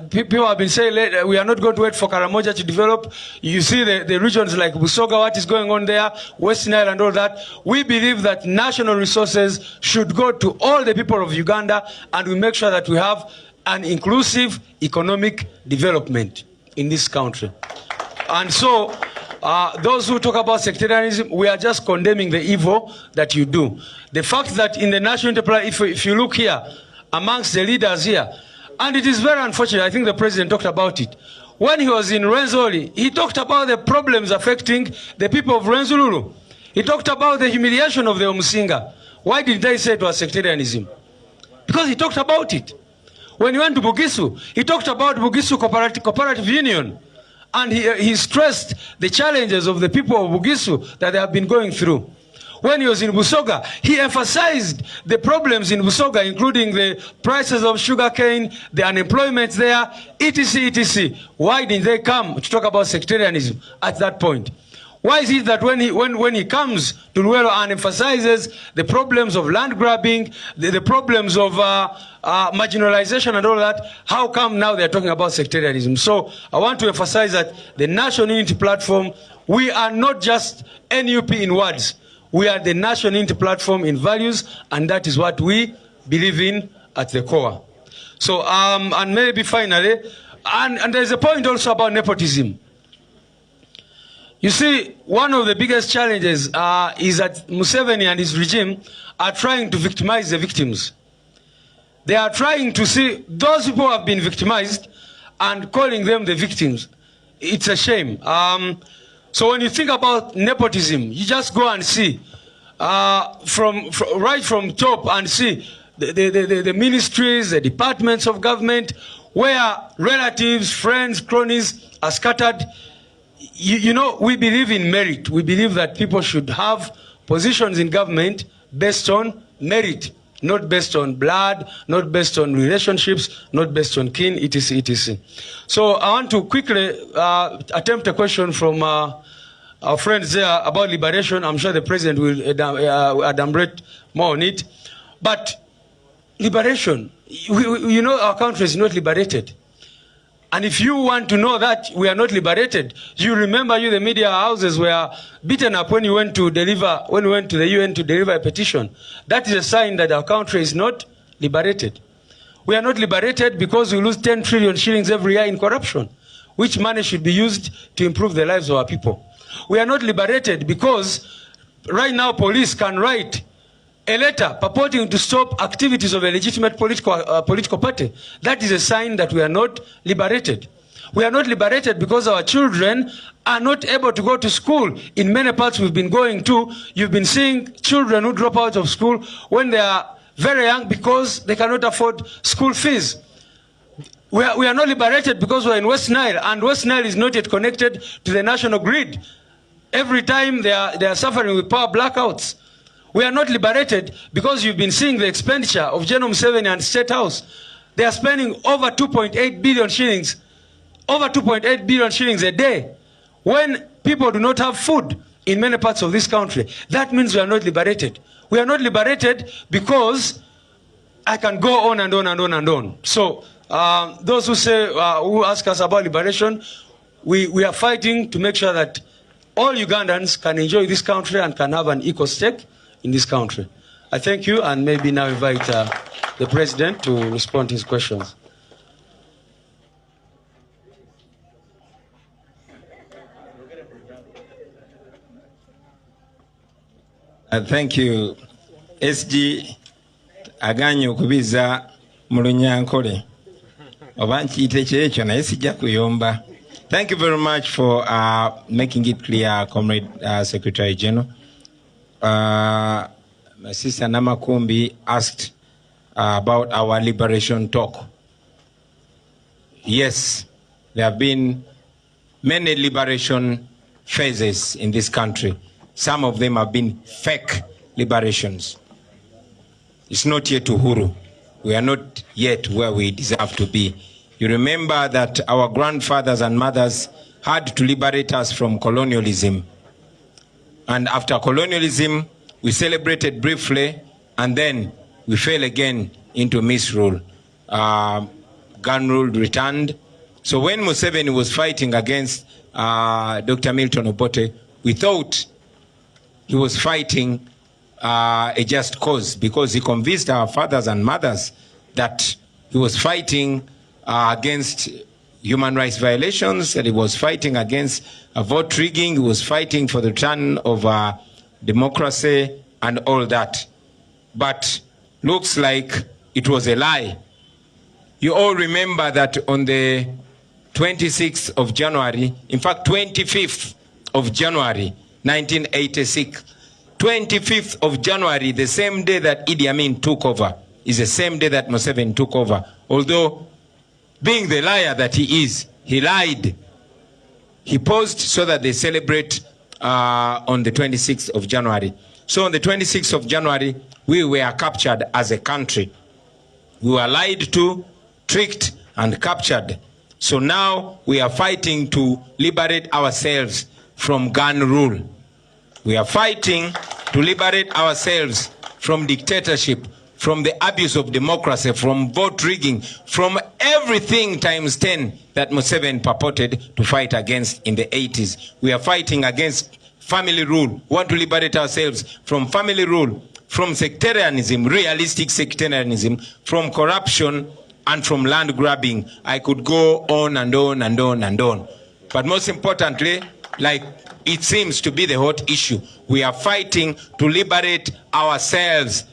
People have been saying we are not going to wait for Karamoja to develop. You see the regions like Busoga, what is going on there, West Nile and all that. We believe that national resources should go to all the people of Uganda, and we make sure that we have an inclusive economic development in this country. And so those who talk about sectarianism, we are just condemning the evil that you do. The fact that in the national enterprise, if you look here, amongst the leaders here, and it is very unfortunate, I think the president talked about it. When he was in Rwenzori, he talked about the problems affecting the people of Rwenzururu. He talked about the humiliation of the Omusinga. Why did they say it was sectarianism? Because he talked about it. When he went to Bugisu, he talked about Bugisu Cooperative Union. And he stressed the challenges of the people of Bugisu that they have been going through. When he was in Busoga, he emphasized the problems in Busoga, including the prices of sugarcane, the unemployment there, etc., etc. Why didn't they come to talk about sectarianism at that point? Why is it that when he comes to Luelo and emphasizes the problems of land grabbing, the problems of marginalization and all that, how come now they're talking about sectarianism? So I want to emphasize that the National Unity Platform, we are not just NUP in words. We are the National Unity Platform in values, and that is what we believe in at the core. So, and maybe finally, and there's a point also about nepotism. You see, one of the biggest challenges is that Museveni and his regime are trying to victimize the victims. They are trying to see those people who have been victimized and calling them the victims. It's a shame. So when you think about nepotism, you just go and see right from top and see the ministries, the departments of government, where relatives, friends, cronies are scattered. You know, we believe in merit. We believe that people should have positions in government based on merit, not based on blood, not based on relationships, not based on kin, etc., etc. So I want to quickly attempt a question from our friends there about liberation. I'm sure the president will elaborate more on it. But liberation, you know, our country is not liberated. And if you want to know that we are not liberated, you remember the media houses were beaten up when you went to the UN to deliver a petition. That is a sign that our country is not liberated. We are not liberated because we lose 10 trillion shillings every year in corruption, which money should be used to improve the lives of our people. We are not liberated because right now police can write a letter purporting to stop activities of a legitimate political party. That is a sign that we are not liberated. We are not liberated because our children are not able to go to school. In many parts we've been going to, you've been seeing children who drop out of school when they are very young because they cannot afford school fees. We are not liberated because we're in West Nile, and West Nile is not yet connected to the national grid. Every time they are suffering with power blackouts. We are not liberated because you've been seeing the expenditure of General Museveni and State House. They are spending over 2.8 billion shillings, over 2.8 billion shillings a day, when people do not have food in many parts of this country. That means we are not liberated. We are not liberated because I can go on and on and on and on. So those who say, who ask us about liberation, we are fighting to make sure that all Ugandans can enjoy this country and can have an equal stake in this country. I thank you, and maybe now invite the president to respond to his questions. Thank you. SG aganye okubiza mu Lunyankole. Oba nkiyite kyekyo naye sijja kuyomba. Thank you very much for making it clear, Comrade Secretary General. My sister Namakumbi asked about our liberation talk. Yes, there have been many liberation phases in this country. Some of them have been fake liberations. It's not yet Uhuru. We are not yet where we deserve to be. You remember that our grandfathers and mothers had to liberate us from colonialism. And after colonialism, we celebrated briefly, and then we fell again into misrule. Gun rule returned. So when Museveni was fighting against Dr. Milton Obote, we thought he was fighting a just cause, because he convinced our fathers and mothers that he was fighting against human rights violations, that he was fighting against vote rigging, he was fighting for the return of democracy and all that. But looks like it was a lie. You all remember that on the 26th of January, in fact 25th of January 1986, 25th of January, the same day that Idi Amin took over, is the same day that Museveni took over. Although, being the liar that he is, he lied. He posed so that they celebrate on the 26th of January. So on the 26th of January, we were captured as a country. We were lied to, tricked, and captured. So now we are fighting to liberate ourselves from gun rule. We are fighting to liberate ourselves from dictatorship, from the abuse of democracy, from vote rigging, from everything times 10 that Museveni purported to fight against in the 80s. We are fighting against family rule. We want to liberate ourselves from family rule, from sectarianism, realistic sectarianism, from corruption, and from land grabbing. I could go on and on and on and on. But most importantly, like it seems to be the hot issue, we are fighting to liberate ourselves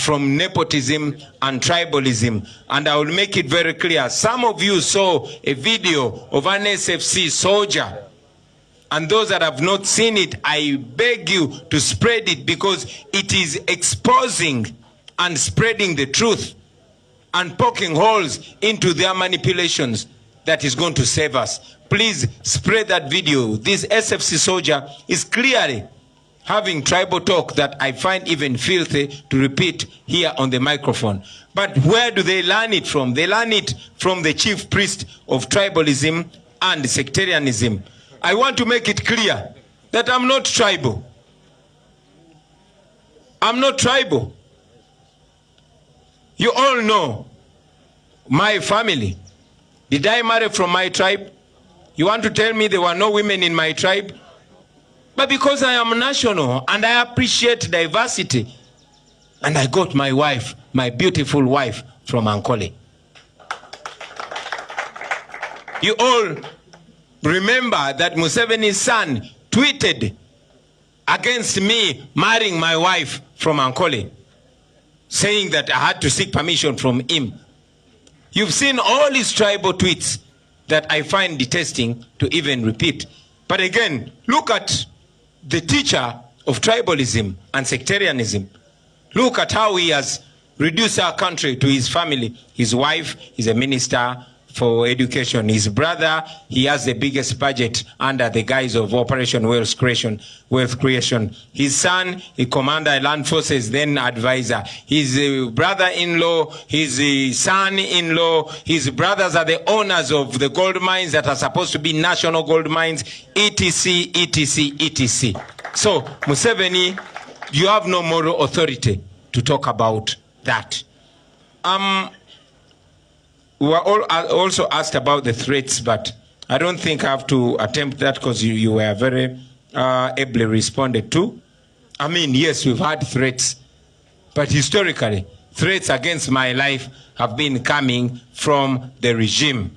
from nepotism and tribalism. And I will make it very clear. Some of you saw a video of an SFC soldier. And those that have not seen it, I beg you to spread it, because it is exposing and spreading the truth and poking holes into their manipulations that is going to save us. Please spread that video. This SFC soldier is clearly having tribal talk that I find even filthy to repeat here on the microphone. But where do they learn it from? They learn it from the chief priest of tribalism and sectarianism. I want to make it clear that I'm not tribal. I'm not tribal. You all know my family. Did I marry from my tribe? You want to tell me there were no women in my tribe? But because I am national and I appreciate diversity, and I got my wife, my beautiful wife, from Ankole. You all remember that Museveni's son tweeted against me marrying my wife from Ankole, saying that I had to seek permission from him. You've seen all his tribal tweets that I find detesting to even repeat. But again, look at the teacher of tribalism and sectarianism. Look at how he has reduced our country to his family. His wife is a minister for education. His brother, he has the biggest budget under the guise of Operation Wealth Creation. His son, he commander land forces, then advisor. His brother-in-law, his son-in-law, his brothers are the owners of the gold mines that are supposed to be national gold mines, etc., etc., etc. So, Museveni, you have no moral authority to talk about that. We were all also asked about the threats, but I don't think I have to attempt that, because you were very ably responded to. I mean, yes, we've had threats, but historically, threats against my life have been coming from the regime.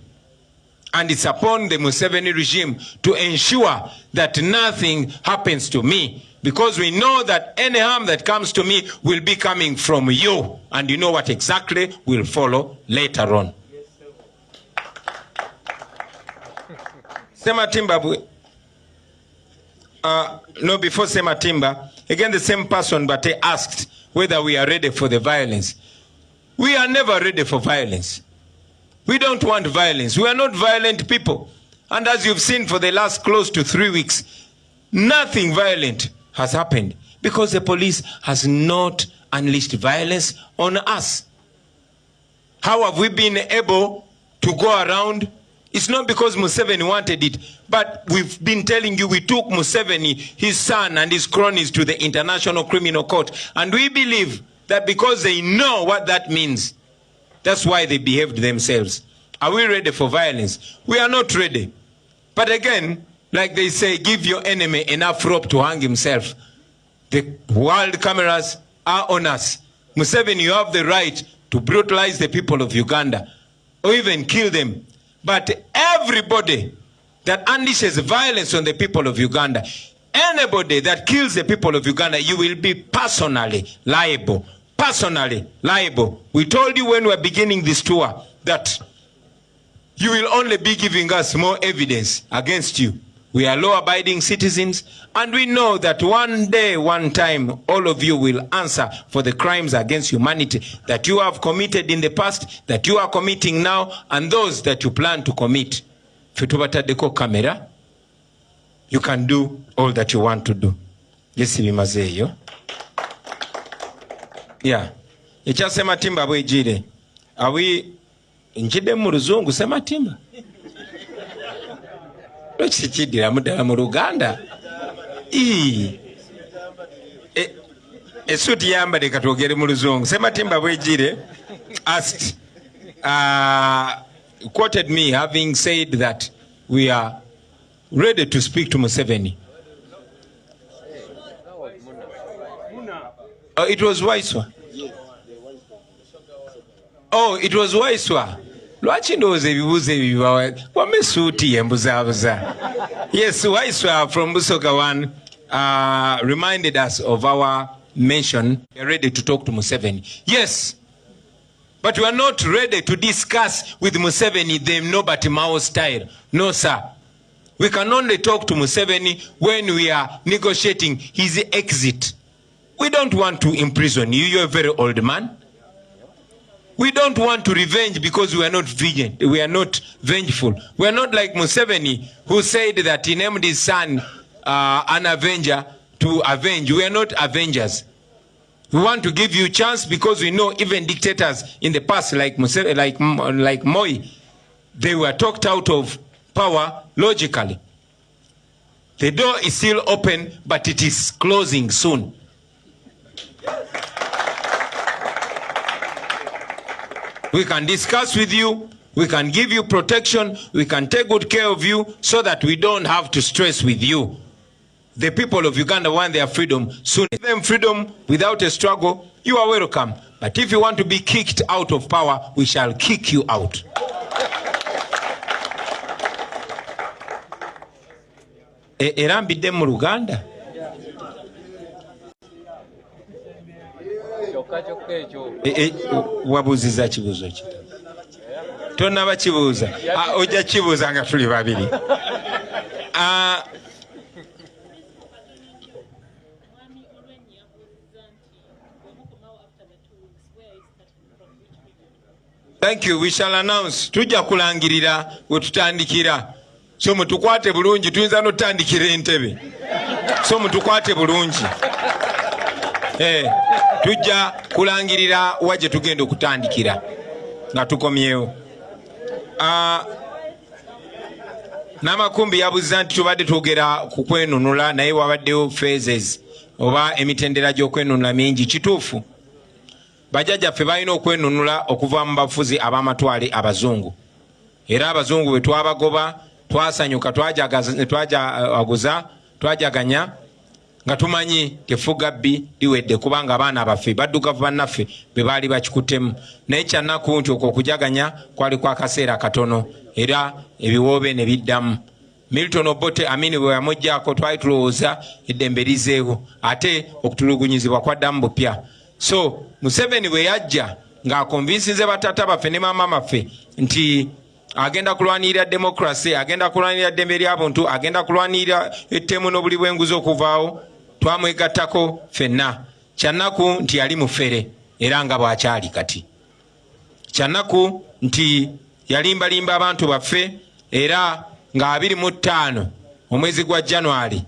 And it's upon the Museveni regime to ensure that nothing happens to me, because we know that any harm that comes to me will be coming from you. And you know what exactly will follow later on. Sema Timba, no, before Sema Timba, again the same person, but they asked whether we are ready for the violence. We are never ready for violence. We don't want violence. We are not violent people. And as you've seen for the last close to 3 weeks, nothing violent has happened, because the police has not unleashed violence on us. How have we been able to go around? It's not because Museveni wanted it, but we've been telling you we took Museveni, his son, and his cronies to the International Criminal Court. And we believe that because they know what that means, that's why they behaved themselves. Are we ready for violence? We are not ready. But again, like they say, give your enemy enough rope to hang himself. The world cameras are on us. Museveni, you have the right to brutalize the people of Uganda, or even kill them. But everybody that unleashes violence on the people of Uganda, anybody that kills the people of Uganda, you will be personally liable. Personally liable. We told you when we were beginning this tour that you will only be giving us more evidence against you. We are law-abiding citizens, and we know that one day, one time, all of you will answer for the crimes against humanity that you have committed in the past, that you are committing now, and those that you plan to commit. Fitubatadeko camera, you can do all that you want to do. Yes, bimazeyo. Yeah. Echasema timba bwejire. Awi njide mu Luzungu sema timba. Chidira mudala mu Luganda. Esuti yamba de katogere mu Luzungu. Sema timba bwejire asked, quoted me having said that we are ready to speak to Museveni. Oh, it was Waiswa. Oh, it was Waiswa. Lwaki ndowooza ebibuuzo ebibawa wame suuti yembuzaabuza. Yes, Waiswa from Busoga 1 reminded us of our mention. We are ready to talk to Museveni. Yes, but we are not ready to discuss with Museveni the Nobody Mao style. No, sir. We can only talk to Museveni when we are negotiating his exit. We don't want to imprison you. You're a very old man. We don't want to revenge because we are not vigilant. We are not vengeful. We are not like Museveni, who said that he named his son an avenger to avenge. We are not avengers. We want to give you a chance because we know even dictators in the past, like Moi, they were talked out of power logically. The door is still open, but it is closing soon. We can discuss with you, we can give you protection, we can take good care of you so that we don't have to stress with you. The people of Uganda want their freedom soon. Give them freedom without a struggle, you are welcome. But if you want to be kicked out of power, we shall kick you out. Era mbidde mu Luganda. Wabuuziza kibuuzo ki? Tonnaba kibuuza. Ojja kibuuza nga tuli babiri. Thank you. We shall announce. Tujja kulangirira we tutandikira. So mutukwate bulungi, tuyinza n'otandikira Entebbe. So mutukwate bulungi. Tujja kulangirira waje tugenda okutandikira nga tukomyewo. Namakumbi yabuuza nti tubadde twogera ku kwenunula naye wabaddewo phases oba emitendera gy'okwenunula mingi. Kituufu bajjajjaffe balina okwenunula okuva mu bafuzi ab'amatwale abazungu, era abazungu bwe twabagoba twasanyuka twajaganya nga tumanyi tefuga bbi liwedde kubanga abaana baffe baddugavu bannaffe be baali bakikuttemu. Naye kyannaku nti okujaganya kwali kwa kaseera katono era ebiwoobe ne biddamu. Milton Obote Amini bwe yamuggyako twali tulowooza eddembe lizeewo ate okutulugunyizibwa kwaddamu bupya. So Museveni bwe yajja ng'akonvinsinze batata baffe ne maama baffe nti agenda kulwanirira demokrasi, agenda kulwanirira ddembe ly'abuntu, agenda kulwanirira ettemu n'obuli bw'enguzi okuvaawo, twamwegattako ffenna. Kyannaku nti yali mufere era nga bw'akyali kati. Kyannaku nti yalimbalimba abantu baffe era nga 25 omwezi gwa January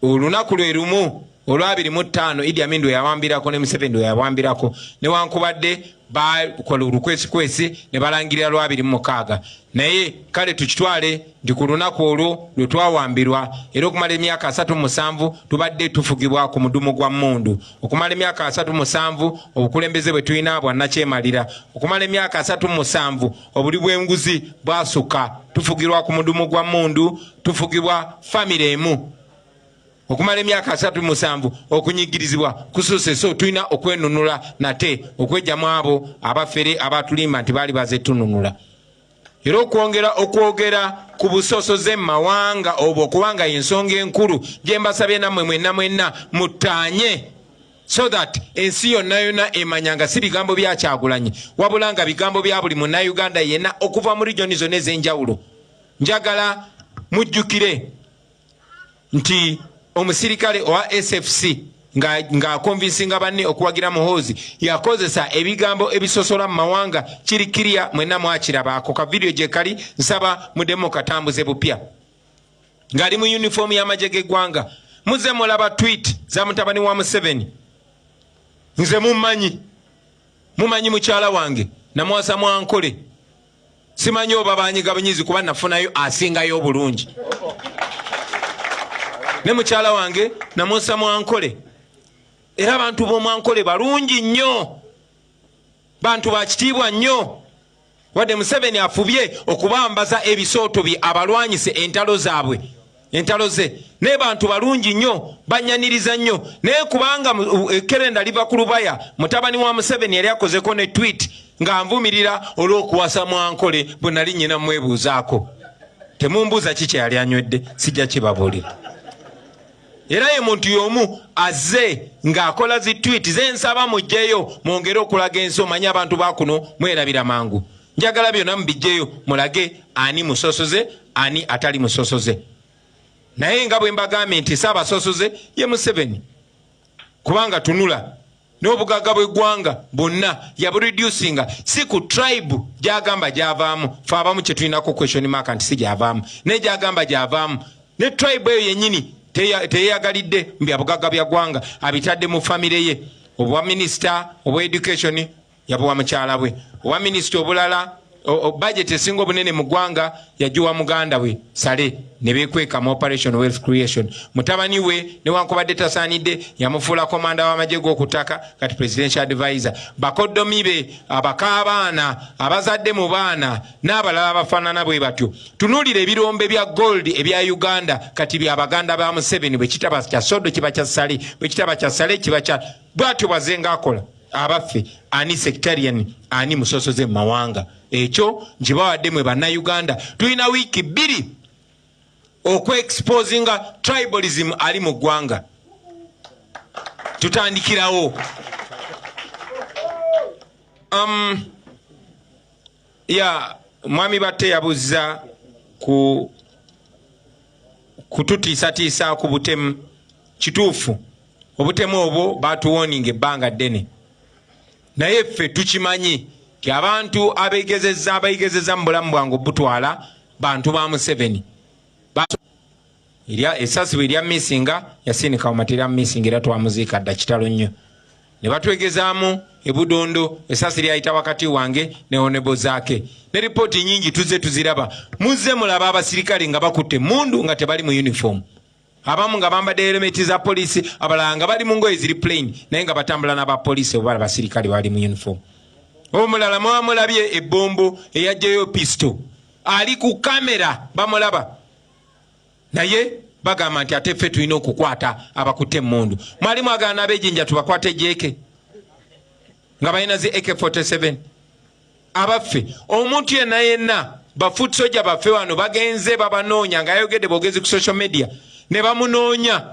olunaku lwe lumu olwa 25 Idi Amin lwe yawambirako ne Museveni lwe yawambirako newankubadde bakola olukwesikwesi ne balangirira lwa 26. Naye kale tukitwale ndi ku lunaku olwo lwe twawambirwa era okumala emyaka 37 tubadde tufugibwa ku mudumu gwa mmundu. Okumala emyaka 37 obukulembeze bwe tulina bwa nakyemalira. Okumala emyaka 37 obuli bw'enguzi bwasukka tufugirwa ku mudumu gwa mmundu, tufugibwa famire emu. Okumala emyaka 37 okunyigirizibwa kususse. So tulina okwenunula nate okwejjamu abo abafere abatulimba nti baali baze tununula. Era okwogera ku busosoze mu mawanga obwo kubanga ensonga enkulu gye mbasabye nammwe mwenna mutaanye, so that ensi yonna emanya nga si bigambo bya Kyagulanyi wabula nga bigambo bya buli munnayuganda yenna okuva mu regioni zonna ez'enjawulo. Njagala mujjukire nti omusirikale owa SFC nga konvinsinga banne okuwagira Muhoozi yakozesa ebigambo ebisosola mu mawanga kirikirya mwenna mwakiraba. Ako ka video gye kali nsaba mudemu katambuze bupya ng'ali mu uniform y'amagye g'eggwanga. Muze mulaba tweet za mutabani wa Museveni. Nze mumanyi mukyala wange namwasa Mwankole, simanyi oba banyigabunyizi kuba nafunayo asingayo obulungi. Ne mukyala wange namwasa Mwankole era abantu b'Omwankole balungi nnyo, bantu bakitiibwa nnyo. Wadde Museveni afubye okubambaza ebisooto bye abalwanyise entalo zaabwe entalo ze naye bantu balungi nnyo banyaniriza nnyo naye kubanga ekerenda liva ku lubaya mutabani wa Museveni yali akozeko ne tweet ng'anvumirira olw'okuwasa Mwankole bwe nali nnyina mwebuuzaako. Temumbuuza ki kye yali anywedde sijja kibabuulira. Era ye muntu y'omu azze ng'akola zi tweet ze nsaba mujjeyo mwongere okulaga ensi omanye abantu bakuno mwerabira mangu. Njagala byonna mubijjeyo mulage ani musosoze ani atali musosoze. Naye nga bwe mbagambye nti Ssaabasosoze ye Museveni. Kubanga tunula n'obugagga bw'eggwanga bwonna yabureducinga si ku tribe gy'agamba gy'avaamu. Fe abamu kye tulinako question mark nti si gy'avaamu naye gy'agamba gy'avaamu. Ne tribe eyo yennyini teyeyagalidde mbya bugagga bya ggwanga abitadde mu famire ye. Obwa minisita obwa education yabuwa mukyala bwe, obwa minisita obulala budget esinga obunene mu ggwanga yagiwa muganda we Sale ne beekweka mu operation wealth creation. Mutabani we newankubadde tasaanidde yamufuula komanda w'amagye g'okutaka kati presidential advisor. Bakoddomi be abakaabaana abazadde mu baana n'abalala abafaanana bwe batyo. Tunuulira ebirombe bya gold ebya Uganda kati bya baganda ba Museveni bwe kitaba kya Sodo kiba kya Sale bwe kitaba kya Sale kiba kya bw'atyo bwazenga akola. Abaffe ani sectarian ani musosoze mu mawanga. Ekyo nkibawadde mwe bannayuganda. Tulina wiiki 2 okwe-exposinga tribalism ali mu ggwanga. Tutandikirawo. Mwami Batte yabuzza kututiisatiisa ku butemu. Kituufu obutemu obwo batuwoninga ebbanga ddene. Naye ffe tukimanyi ti abantu abayigezezza mu bulamu bwange obutwala bantu ba Museveni. Essasi bwe erya missinga yasinika mumatera missinga era twamuziika dda kitalo nnyo. Ne batwegezaamu ebudondo essasi lyayita wakati wange ne onebo zaake. Ne ripooti nyingi tuzze tuziraba. Muzze mulaba abasirikale nga bakutte mundu nga tebali mu uniform. Abamu nga bambadde helmeti za poliisi abalala nga bali mu ngoye ziri plain naye nga batambula n'abapoliisi oba abasirikale bali mu uniform. Omulala mwamulabye ebbombo eyajjayo pisto ali ku kamera bamulaba naye bagamba nti ate ffe tulina okukwata abakutte emmundu. Mwali mwagala n'abejjinja tubakwate jeke nga balina zi AK-47. Abaffe omuntu yenna bafoot soja baffe wano bagenze babanoonya nga yayogedde bwogezi ku social media ne bamunoonya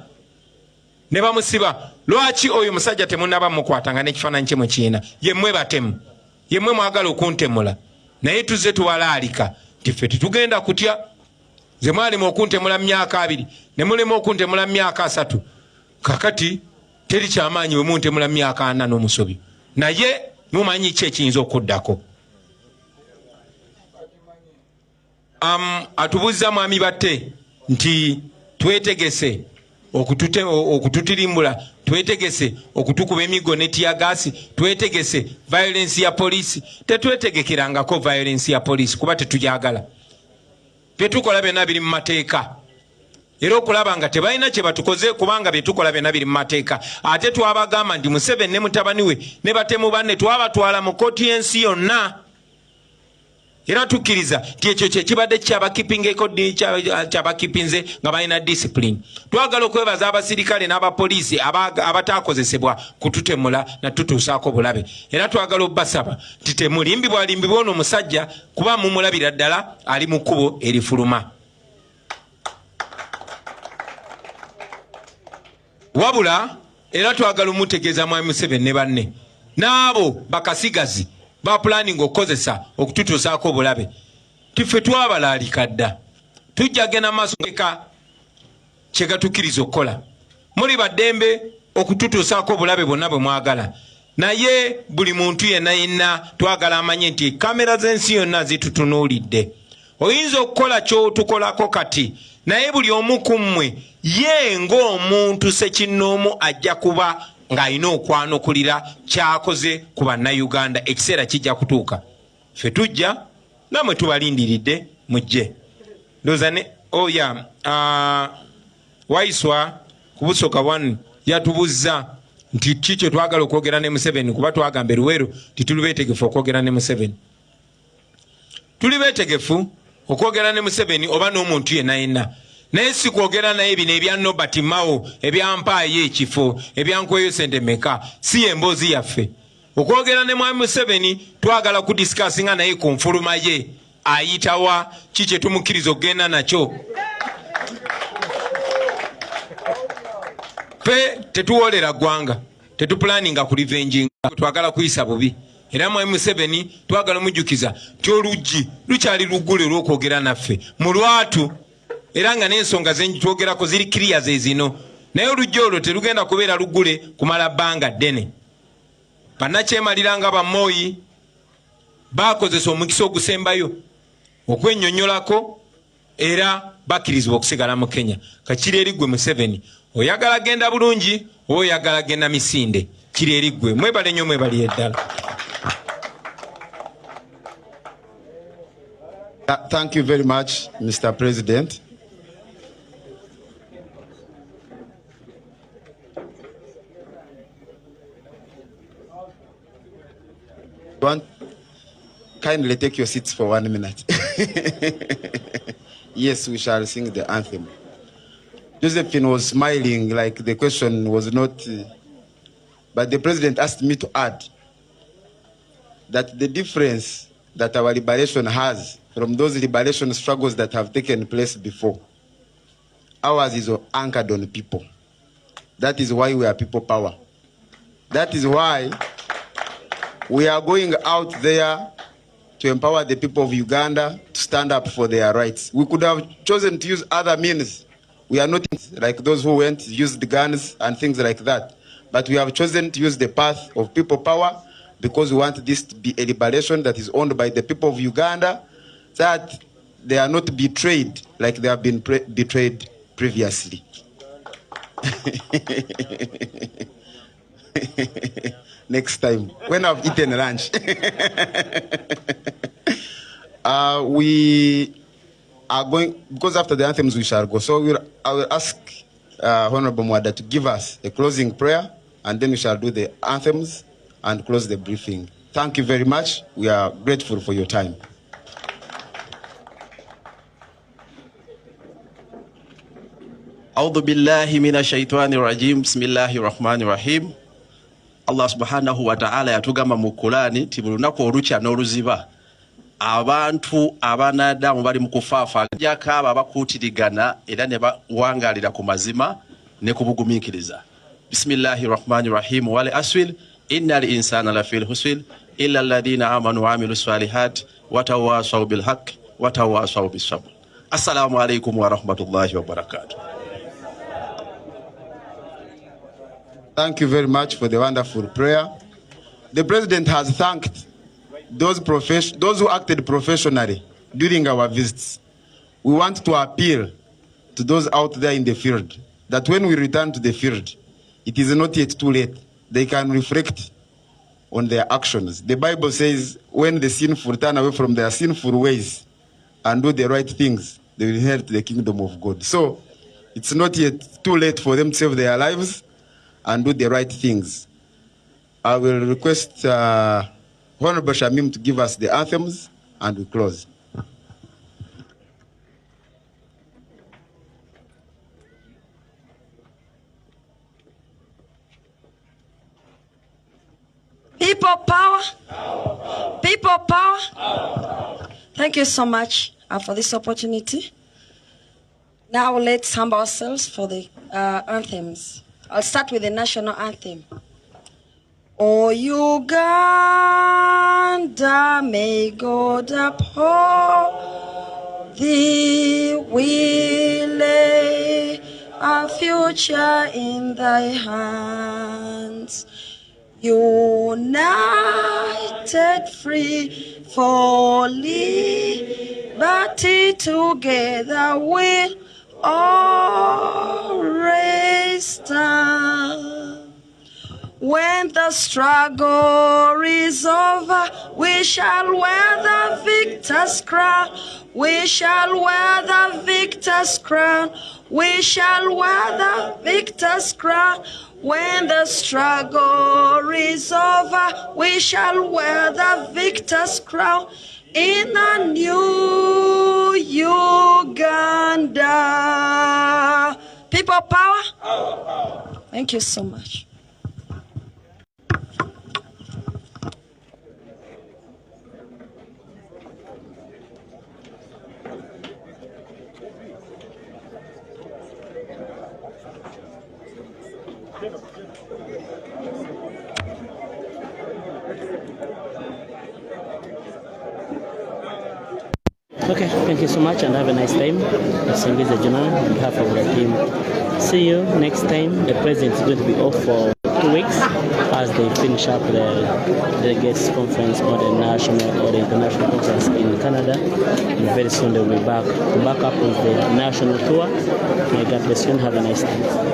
ne bamusiba. Lwaki oyo musajja temunaba mukwata nga n'ekifaananyi kye mukiina? Yemmwe batemu, yemmwe mwagala okuntemula naye tuzze tuwalaalika nti ffe tetugenda kutya. Ze mwalimu okuntemula myaka 2 ne mulema okuntemula myaka 3 kakati teri kyamaanyi we muntemula myaka 4 n'omusobi naye mumanyi ki ekiyinza okuddako. Atubuzza Mwami Batte nti twetegese okututirimbula, twetegese okutukuba emiggo ne tiyagaasi, twetegese violence ya poliisi. Tetwetegekerangako violence ya poliisi kuba tetujagala. Byetukola byonna biri mu mateeka era okulaba nga tebalina kye batukoze kubanga byetukola byonna biri mu mateeka. Ate twabagamba nti Museveni ne mutabani we ne batemu banne twabatwala mu kooti y'ensi yonna era tukkiriza nti ekyo kye kibadde kyabakipinze nga balina discipline. Twagala okwebaza abasirikale n'abapoliisi abataakozesebwa kututemula na tutuusaako bulabe era twagala obbasaba nti temulimbibwalimbibwa ono omusajja kuba mumulabira ddala ali mu kkubo erifuluma. Wabula era twagala omutegeeza Mwami Museveni ne banne n'abo bakasigazi ba planning okukozesa okututuusaako obulabe tiffe twabalaalika dda. Tujja genda maaso kye gatukkiriza okukola. Muli baddembe okututuusaako obulabe bwonna bwe mwagala naye buli muntu yenna twagala amanye nti kamera z'ensi yonna zitutunuulidde. Oyinza okukola ky'otukolako kati naye buli omu ku mmwe ye ng'omuntu sekinnoomu ajja kuba ng'alina okwanukulira kyakoze ku bannayuganda. Ekiseera kijja kutuuka ffe tujja namwe tubalindiridde mujje. Ndowooza ne Waiswa ku Busoga 1 yatubuzza nti kikyo twagala okwogera ne Museveni kuba twagamba Luweero tituli beetegefu okwogera ne Museveni. Tuli beetegefu okwogera ne Museveni oba n'omuntu yenna naye si kwogera naye bino ebya Nobert Mao ebyampaayo ekifo ebyankweyo sente meka si emboozi yaffe. Okwogera ne Mwami Museveni twagala kudisikasinga naye ku nfuluma ye ayitawa kiki tumukkiriza okugenda nakyo. Fe tetuwolera ggwanga, tetupulaninga ku livenjinga, twagala kuyisa bubi. Era Mwami Museveni twagala mujjukiza ti oluggi lukyali luggule olw'okwogera naffe mu lwatu, era nga n'ensonga zenjitwogerako ziri kiriya ze zino, naye oluggi olwo terugenda kubeera luggule kumala bbanga ddene. Bannakyemaliranga ba Moi bakozesa omukisa ogusembayo okwennyonnyolako era bakkirizibwa okusigala mu Kenya. Kakiri eri ggwe Museveni, oyagala genda bulungi oba oyagala genda misinde, kiri eri ggwe. Mwebale nnyo, mwebali eddala. Thank you very much, Mr. President. Kindly take your seats for 1 minute. Yes, we shall sing the anthem. Josephine was smiling like the question was not, but the president asked me to add that the difference that our liberation has from those liberation struggles that have taken place before, ours is anchored on people. That is why we are people power. That is why we are going out there to empower the people of Uganda to stand up for their rights. We could have chosen to use other means. We are not like those who went, used guns and things like that. But we have chosen to use the path of people power because we want this to be a liberation that is owned by the people of Uganda, that they are not betrayed like they have been betrayed previously. Next time, when I've eaten lunch. We are going, because after the anthems we shall go. So I will ask Honorable Mwada to give us a closing prayer, and then we shall do the anthems and close the briefing. Thank you very much. We are grateful for your time. أعوذ بالله من الشيطان الرجيم بسم الله الرحمن الرحيم. Allah subhanahu wa ta'ala yatugamba mu Qur'ani ti bulunaku olukya n'oluziba abantu abanadamu bali mu kufaafa jakaba bakuutirigana era ne bawangalira ku mazima ne kubugumiikiriza. Bismillahir Rahmanir Rahim. Wal aswil innal insana lafil huswil illa alladhina amanu wa amilus salihat wa tawasaw bil haqq wa tawasaw bis sabr. Assalamu alaykum wa rahmatullahi wa barakatuh. Thank you very much for the wonderful prayer. The President has thanked those who acted professionally during our visits. We want to appeal to those out there in the field that when we return to the field, it is not yet too late. They can reflect on their actions. The Bible says when the sinful turn away from their sinful ways and do the right things, they will inherit the kingdom of God. So it's not yet too late for them to save their lives and do the right things. I will request Honorable Shamim to give us the anthems and we close. People power. People power. Thank you so much for this opportunity. Now let's humble ourselves for the anthems. I'll start with the national anthem. O Uganda, may God uphold thee. We lay our future in thy hands. United, free for liberty, together we'll always stand. When the struggle is over, we shall wear the victor's crown. We shall wear the victor's crown. We shall wear the victor's crown. When the struggle is over, we shall wear the victor's crown in a new Uganda. People power? Thank you so much. Okay, thank you so much and have a nice time. Assemblies the General on behalf of the team. See you next time. The president is going to be off for 2 weeks as they finish up the delegates conference or the national or the international conference in Canada. And very soon they will be back to back up with the national tour. May God bless you and have a nice time.